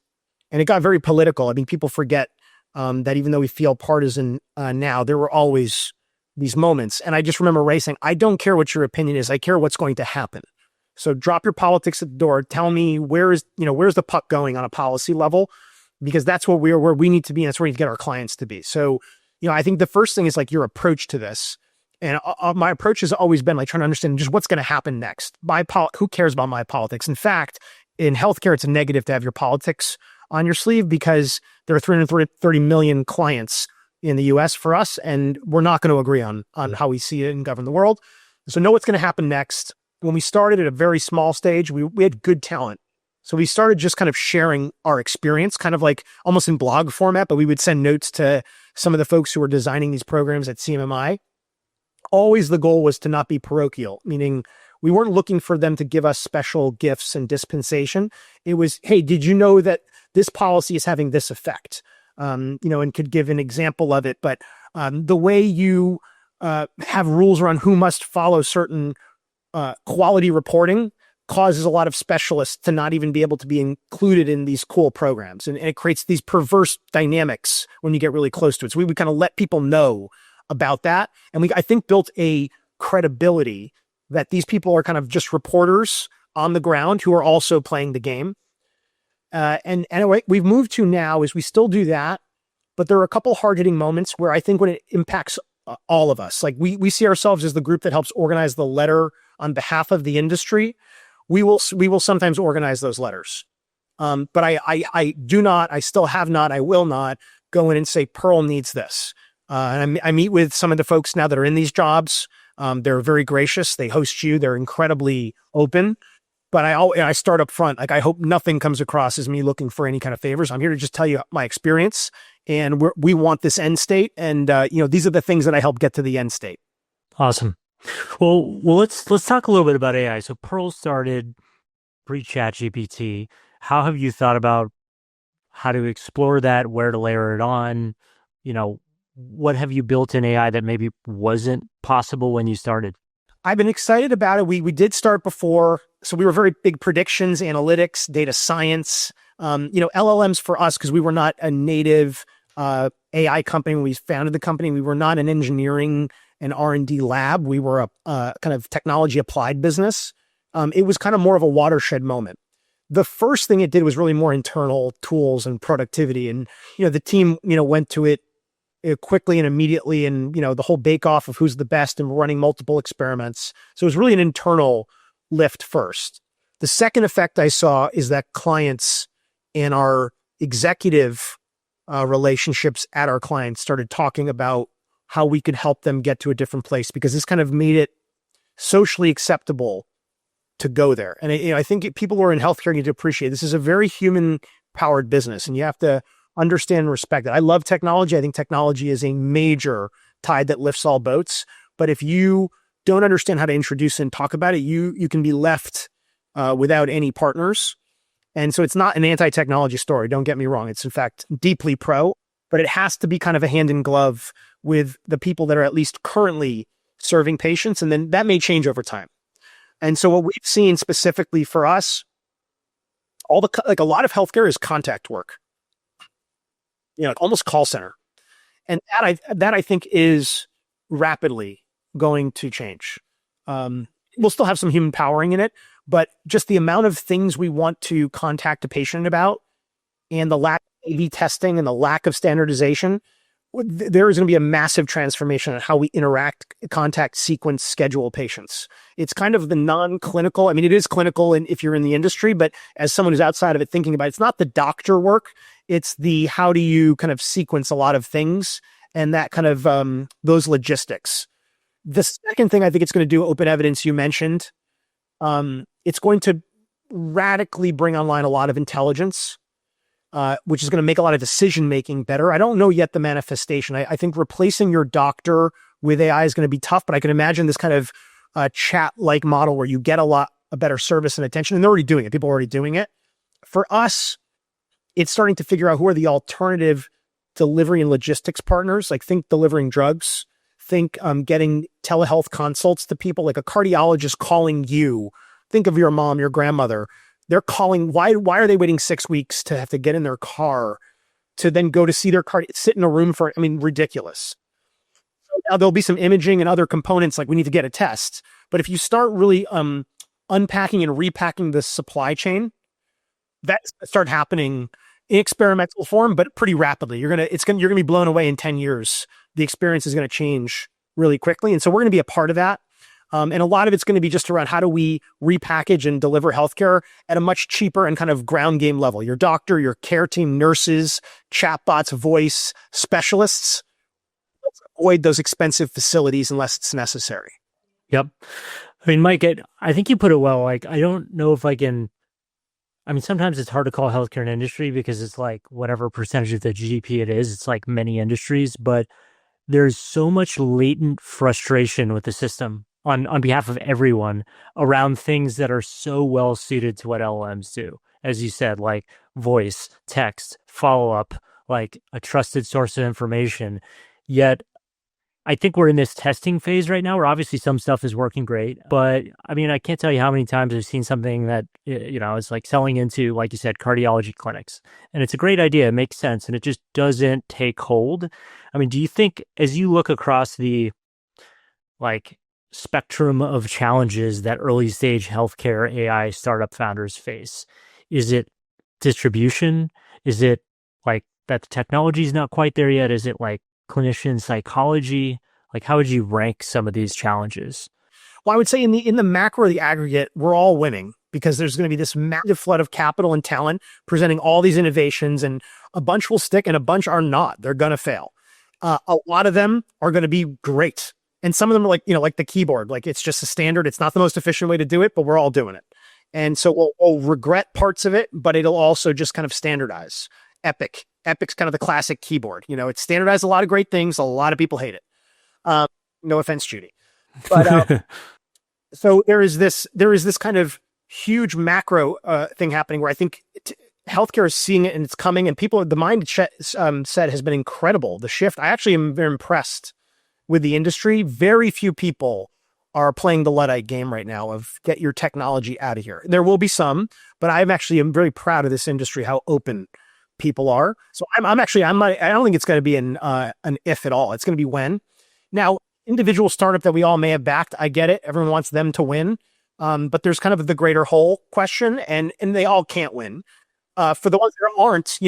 and it got very political. People forget that even though we feel partisan now, there were always these moments. And I just remember Ray saying, I don't care what your opinion is. I care what's going to happen. So drop your politics at the door. Tell me where's the puck going on a policy level, because that's where we need to be. And that's where we need to get our clients to be. So, I think the first thing is like your approach to this. And my approach has always been like trying to understand just what's going to happen next. Who cares about my politics? In fact, in healthcare, it's a negative to have your politics on your sleeve, because there are 330 million clients in the US for us, and we're not going to agree on how we see it and govern the world. So know what's going to happen next. When we started at a very small stage, we had good talent. So we started just kind of sharing our experience, kind of like almost in blog format, but we would send notes to some of the folks who were designing these programs at CMMI. Always the goal was to not be parochial, meaning we weren't looking for them to give us special gifts and dispensation. It was, hey, did you know that this policy is having this effect? And could give an example of it. But the way you have rules around who must follow certain quality reporting causes a lot of specialists to not even be able to be included in these cool programs. And it creates these perverse dynamics when you get really close to it. So we would kind of let people know about that. And I think, built a credibility that these people are kind of just reporters on the ground who are also playing the game. And anyway, we've moved to now is we still do that, but there are a couple hard-hitting moments where I think when it impacts all of us, like we see ourselves as the group that helps organize the letter on behalf of the industry. We will sometimes organize those letters. But I do not, I still have not, I will not go in and say, Pearl needs this. And I meet with some of the folks now that are in these jobs. They're very gracious. They host you. They're incredibly open. But I start up front. Like, I hope nothing comes across as me looking for any kind of favors. I'm here to just tell you my experience, and we want this end state. And these are the things that I help get to the end state. Awesome. Well, let's talk a little bit about AI. So Pearl started pre-ChatGPT. How have you thought about how to explore that, where to layer it on? What have you built in AI that maybe wasn't possible when you started? I've been excited about it. We did start before, so we were very big predictions, analytics, data science. LLMs for us, because we were not a native AI company when we founded the company. We were not an engineering and R&D lab. We were a kind of technology applied business. It was kind of more of a watershed moment. The first thing it did was really more internal tools and productivity. And, the team, went to it quickly and immediately, and the whole bake-off of who's the best, and running multiple experiments. So it was really an internal lift first. The second effect I saw is that clients and our executive relationships at our clients started talking about how we could help them get to a different place, because this kind of made it socially acceptable to go there. And I think people who are in healthcare need to appreciate this is a very human-powered business, and you have to understand and respect it. I love technology. I think technology is a major tide that lifts all boats. But if you don't understand how to introduce and talk about it, you can be left without any partners. And so it's not an anti-technology story. Don't get me wrong. It's in fact deeply pro, but it has to be kind of a hand in glove with the people that are at least currently serving patients. And then that may change over time. And so what we've seen specifically for us, a lot of healthcare is contact work. Almost call center. And that I think is rapidly going to change. We'll still have some human powering in it, but just the amount of things we want to contact a patient about, and the lack of A/B testing and the lack of standardization, there is going to be a massive transformation in how we interact, contact, sequence, schedule patients. It's kind of the non-clinical. I mean, it is clinical if you're in the industry, but as someone who's outside of it thinking about it, it's not the doctor work. It's the how do you kind of sequence a lot of things, and that kind of those logistics. The second thing I think it's going to do, open evidence you mentioned, it's going to radically bring online a lot of intelligence, which is going to make a lot of decision-making better. I don't know yet the manifestation. I think replacing your doctor with AI is going to be tough, but I can imagine this kind of chat-like model where you get a better service and attention, and they're already doing it. People are already doing it. For us, it's starting to figure out who are the alternative delivery and logistics partners. Like, think delivering drugs, think getting telehealth consults to people, like a cardiologist calling you. Think of your mom, your grandmother. They're calling. Why are they waiting 6 weeks to have to get in their car to then go to see their sit in a room for, ridiculous. So now there'll be some imaging and other components, like we need to get a test. But if you start really unpacking and repacking the supply chain, that's going to start happening in experimental form, but pretty rapidly. You're going to be blown away in 10 years. The experience is going to change really quickly. And so we're going to be a part of that. And a lot of it's going to be just around how do we repackage and deliver healthcare at a much cheaper and kind of ground game level. Your doctor, your care team, nurses, chatbots, voice specialists. Let's avoid those expensive facilities unless it's necessary. Yep. I mean, Mike, I think you put it well. Like, I don't know if I can I mean, sometimes it's hard to call healthcare an industry because it's like whatever percentage of the GDP it is, it's like many industries, but there's so much latent frustration with the system on behalf of everyone around things that are so well suited to what LLMs do. As you said, like voice, text, follow up, like a trusted source of information. Yet I think we're in this testing phase right now where obviously some stuff is working great, but I mean, I can't tell you how many times I've seen something that, is like selling into, like you said, cardiology clinics. And it's a great idea. It makes sense. And it just doesn't take hold. I mean, do you think as you look across the like spectrum of challenges that early stage healthcare AI startup founders face, is it distribution? Is it like that the technology is not quite there yet? Is it like clinician psychology? Like, how would you rank some of these challenges? Well, I would say in the macro, the aggregate, we're all winning because there's going to be this massive flood of capital and talent presenting all these innovations, and a bunch will stick and a bunch are not. They're going to fail. A lot of them are going to be great. And some of them are like the keyboard, like it's just a standard. It's not the most efficient way to do it, but we're all doing it. And so we'll regret parts of it, but it'll also just kind of standardize. Epic's kind of the classic keyboard. It's standardized a lot of great things. A lot of people hate it. No offense, Judy. But so there is this kind of huge macro thing happening where I think healthcare is seeing it and it's coming, and the mindset has been incredible. The shift, I actually am very impressed with the industry. Very few people are playing the Luddite game right now of get your technology out of here. There will be some, but I'm very proud of this industry, how open people are. So I don't think it's going to be an if at all. It's going to be when. Now, individual startup that we all may have backed, I get it. Everyone wants them to win. But there's kind of the greater whole question, and they all can't win. For the ones that aren't,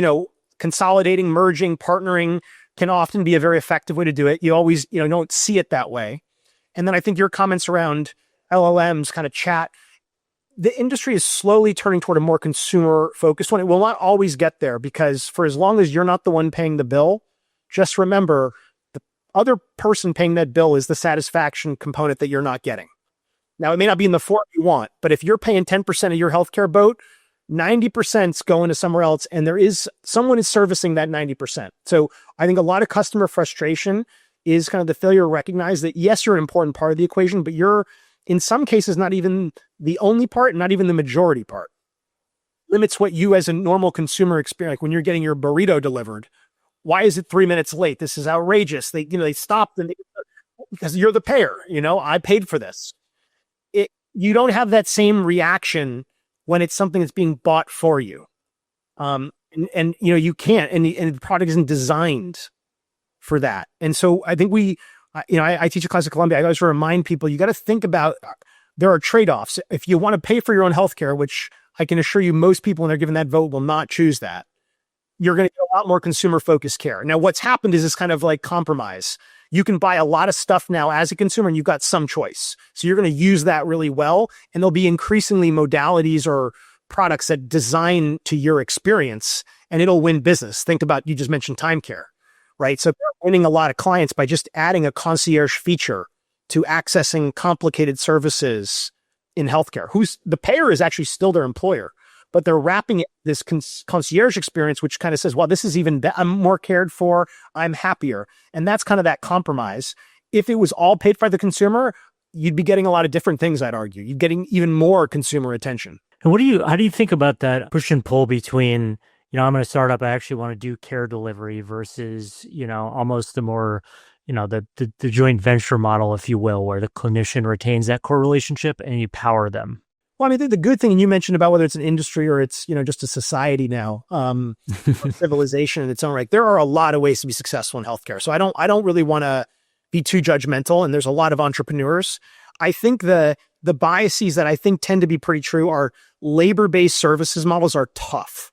consolidating, merging, partnering can often be a very effective way to do it. You always, don't see it that way. And then I think your comments around LLMs, kind of chat, the industry is slowly turning toward a more consumer focused one. It will not always get there because for as long as you're not the one paying the bill, just remember the other person paying that bill is the satisfaction component that you're not getting. Now, it may not be in the form you want, but if you're paying 10% of your healthcare boat, 90% is going to somewhere else, and someone is servicing that 90%. So I think a lot of customer frustration is kind of the failure to recognize that, yes, you're an important part of the equation, but you're, in some cases, not even the only part, not even the majority part. Limits what you as a normal consumer experience, like when you're getting your burrito delivered. Why is it 3 minutes late? This is outrageous. They stopped because you're the payer. I paid for this. You don't have that same reaction when it's something that's being bought for you. You can't, and the product isn't designed for that. And so I think I teach a class at Columbia. I always remind people, you got to think about, there are trade-offs. If you want to pay for your own healthcare, which I can assure you most people when they're given that vote will not choose that, you're going to get a lot more consumer-focused care. Now, what's happened is this kind of like compromise. You can buy a lot of stuff now as a consumer and you've got some choice. So you're going to use that really well. And there'll be increasingly modalities or products that design to your experience, and it'll win business. Think about, you just mentioned Timecare, right? So they're winning a lot of clients by just adding a concierge feature to accessing complicated services in healthcare. The payer is actually still their employer, but they're wrapping this concierge experience, which kind of says, well, this is even, I'm more cared for, I'm happier. And that's kind of that compromise. If it was all paid for the consumer, you'd be getting a lot of different things, I'd argue. You're getting even more consumer attention. And how do you think about that push and pull between, I'm going to start up, I actually want to do care delivery versus, almost the more, the joint venture model, if you will, where the clinician retains that core relationship and you power them? Well, I mean, the good thing, and you mentioned about whether it's an industry or it's, just a society now, civilization in its own right, there are a lot of ways to be successful in healthcare. So I don't really want to be too judgmental. And there's a lot of entrepreneurs. I think the biases that I think tend to be pretty true are labor-based services models are tough.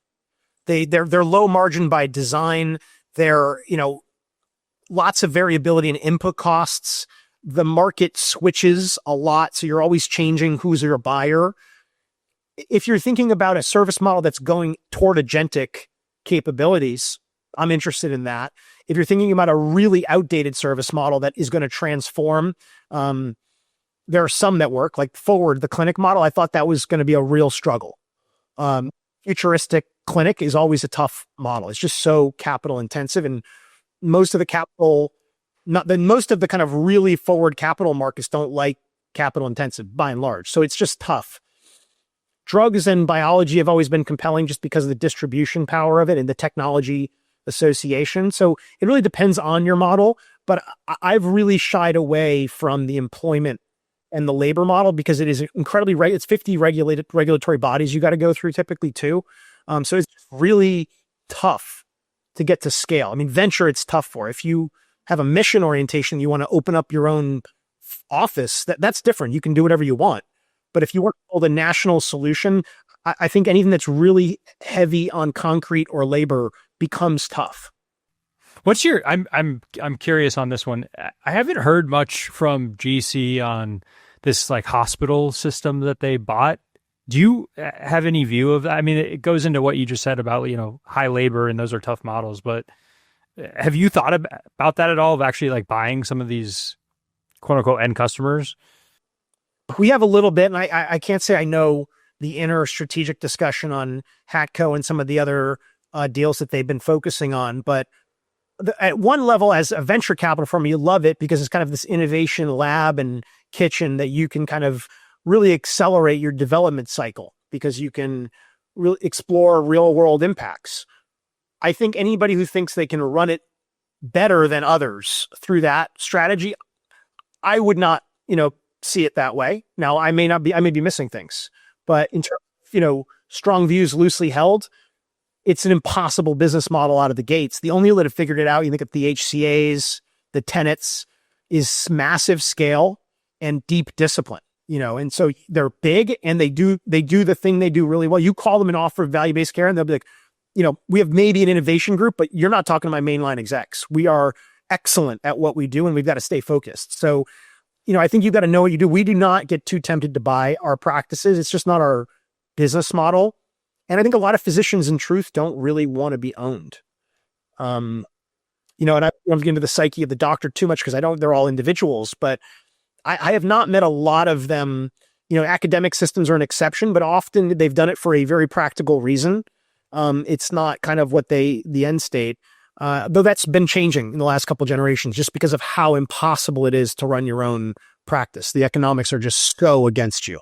They're low margin by design. They're, lots of variability in input costs. The market switches a lot, so you're always changing who's your buyer. If you're thinking about a service model that's going toward agentic capabilities, I'm interested in that. If you're thinking about a really outdated service model that is going to transform, there are some that work, like Forward, the clinic model. I thought that was going to be a real struggle. futuristic clinic is always a tough model. It's just so capital intensive, and most of the capital, most of the kind of really forward capital markets don't like capital intensive by and large. So it's just tough. Drugs and biology have always been compelling just because of the distribution power of it and the technology association. So it really depends on your model, but I've really shied away from the employment and the labor model because it is incredibly, it's 50 regulatory bodies you got to go through typically too. So it's really tough to get to scale. I mean, venture, it's tough for. If you have a mission orientation, you want to open up your own office, that's different. You can do whatever you want. But if you want to build a national solution, I think anything that's really heavy on concrete or labor becomes tough. What's your? I'm curious on this one. I haven't heard much from GC on this like hospital system that they bought. Do you have any view of that? I mean, it goes into what you just said about, high labor and those are tough models, but have you thought about that at all, of actually like buying some of these quote unquote end customers? We have a little bit, and I can't say I know the inner strategic discussion on Hatco and some of the other deals that they've been focusing on. But at one level, as a venture capital firm, you love it because it's kind of this innovation lab and kitchen that you can kind of really accelerate your development cycle because you can really explore real world impacts. I think anybody who thinks they can run it better than others through that strategy, I would not, see it that way. Now, I may be missing things, but in terms of, strong views loosely held, it's an impossible business model out of the gates. The only people that have figured it out, you think of the HCAs, the tenants, is massive scale and deep discipline, and so they're big and they do the thing they do really well. You call them an offer of value-based care and they'll be like, we have maybe an innovation group, but you're not talking to my mainline execs. We are excellent at what we do and we've got to stay focused. So, I think you've got to know what you do. We do not get too tempted to buy our practices. It's just not our business model. And I think a lot of physicians in truth don't really want to be owned. And I don't want to get into the psyche of the doctor too much because they're all individuals, but I have not met a lot of them. Academic systems are an exception, but often they've done it for a very practical reason. It's not kind of what the end state, though that's been changing in the last couple of generations just because of how impossible it is to run your own practice. The economics are just so against you.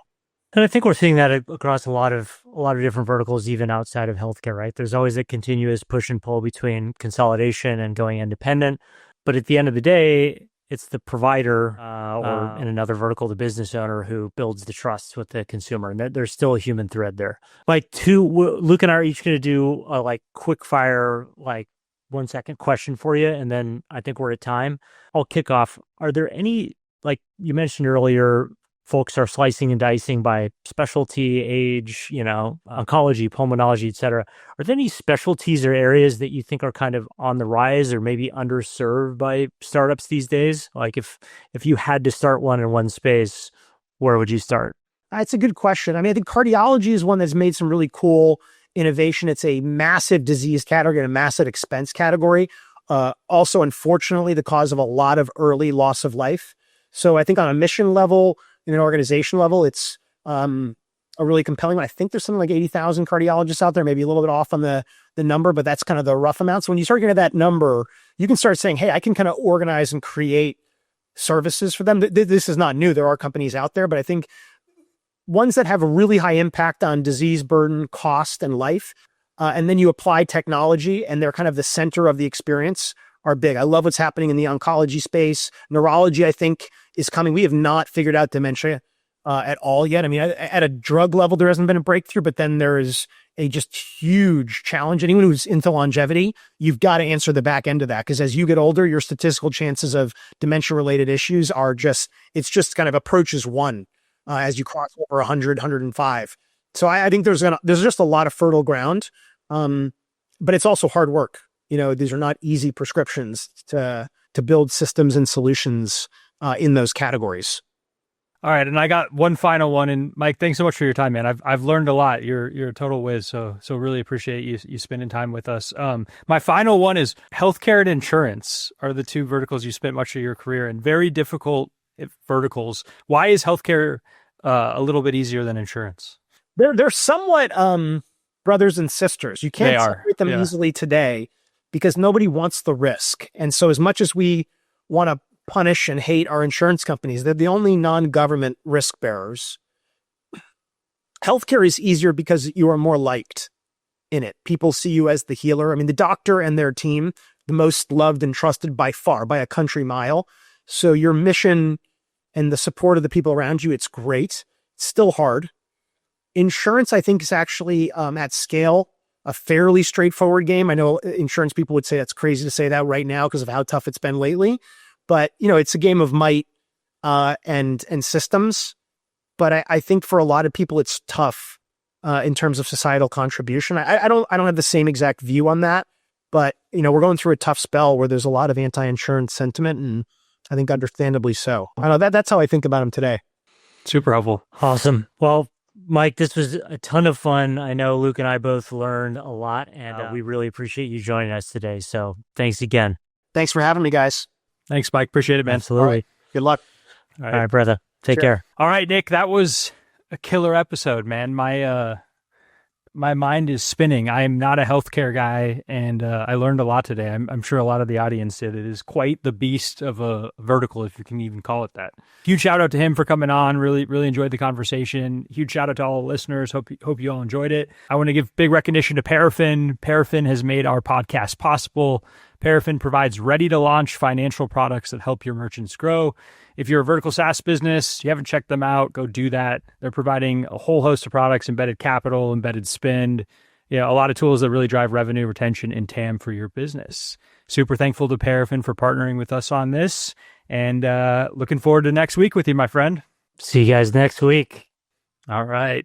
And I think we're seeing that across a lot of different verticals, even outside of healthcare, right? There's always a continuous push and pull between consolidation and going independent. But at the end of the day, it's the provider or in another vertical, the business owner who builds the trust with the consumer. And there's still a human thread there. Luke and I are each going to do a quick fire, 1 second question for you. And then I think we're at time. I'll kick off. Are there any, like you mentioned earlier, folks are slicing and dicing by specialty, age, oncology, pulmonology, et cetera. Are there any specialties or areas that you think are kind of on the rise or maybe underserved by startups these days? Like if you had to start one in one space, where would you start? It's a good question. I mean, I think cardiology is one that's made some really cool innovation. It's a massive disease category and a massive expense category. Also, unfortunately, the cause of a lot of early loss of life. So I think on a mission level, in an organization level, it's a really compelling one. I think there's something like 80,000 cardiologists out there, maybe a little bit off on the number, but that's kind of the rough amount. So when you start getting to that number, you can start saying, hey, I can kind of organize and create services for them. This is not new. There are companies out there, but I think ones that have a really high impact on disease burden, cost, and life, and then you apply technology and they're kind of the center of the experience, are big. I love what's happening in the oncology space. Neurology, I think, is coming. We have not figured out dementia at all yet. I mean, at a drug level, there hasn't been a breakthrough, but then there is a just huge challenge. Anyone who's into longevity, you've got to answer the back end of that, because as you get older, your statistical chances of dementia-related issues are it's just kind of approaches one as you cross over 100, 105. So I think there's just a lot of fertile ground, but it's also hard work. These are not easy prescriptions to build systems and solutions in those categories. All right, and I got one final one. And Mike, thanks so much for your time, man. I've learned a lot. You're a total whiz, so really appreciate you spending time with us. My final one is healthcare and insurance are the two verticals you spent much of your career in. Very difficult verticals. Why is healthcare a little bit easier than insurance? They're somewhat brothers and sisters. You can't separate them easily today because nobody wants the risk. And so as much as we want to punish and hate our insurance companies, they're the only non-government risk bearers. Healthcare is easier because you are more liked in it. People see you as the healer. I mean, the doctor and their team, the most loved and trusted by far, by a country mile. So your mission and the support of the people around you, it's great. It's still hard. Insurance, I think, is actually at scale a fairly straightforward game. I know insurance people would say that's crazy to say that right now because of how tough it's been lately. But, it's a game of might and systems. But I think for a lot of people, it's tough in terms of societal contribution. I don't have the same exact view on that. But, we're going through a tough spell where there's a lot of anti-insurance sentiment, and I think understandably so. I know that's how I think about them today. Super helpful. Awesome. Well, Mike, this was a ton of fun. I know Luke and I both learned a lot, and we really appreciate you joining us today. So thanks again. Thanks for having me, guys. Thanks, Mike. Appreciate it, man. Absolutely. Right. Good luck. All right, brother. Take care. All right, Nick, that was a killer episode, man. My mind is spinning. I am not a healthcare guy, and I learned a lot today. I'm sure a lot of the audience did. It is quite the beast of a vertical, if you can even call it that. Huge shout out to him for coming on. Really, really enjoyed the conversation. Huge shout out to all the listeners. Hope you all enjoyed it. I want to give big recognition to Paraffin. Paraffin has made our podcast possible. Paraffin provides ready-to-launch financial products that help your merchants grow. If you're a vertical SaaS business, you haven't checked them out, go do that. They're providing a whole host of products, embedded capital, embedded spend, a lot of tools that really drive revenue, retention, and TAM for your business. Super thankful to Paraffin for partnering with us on this, and looking forward to next week with you, my friend. See you guys next week. All right.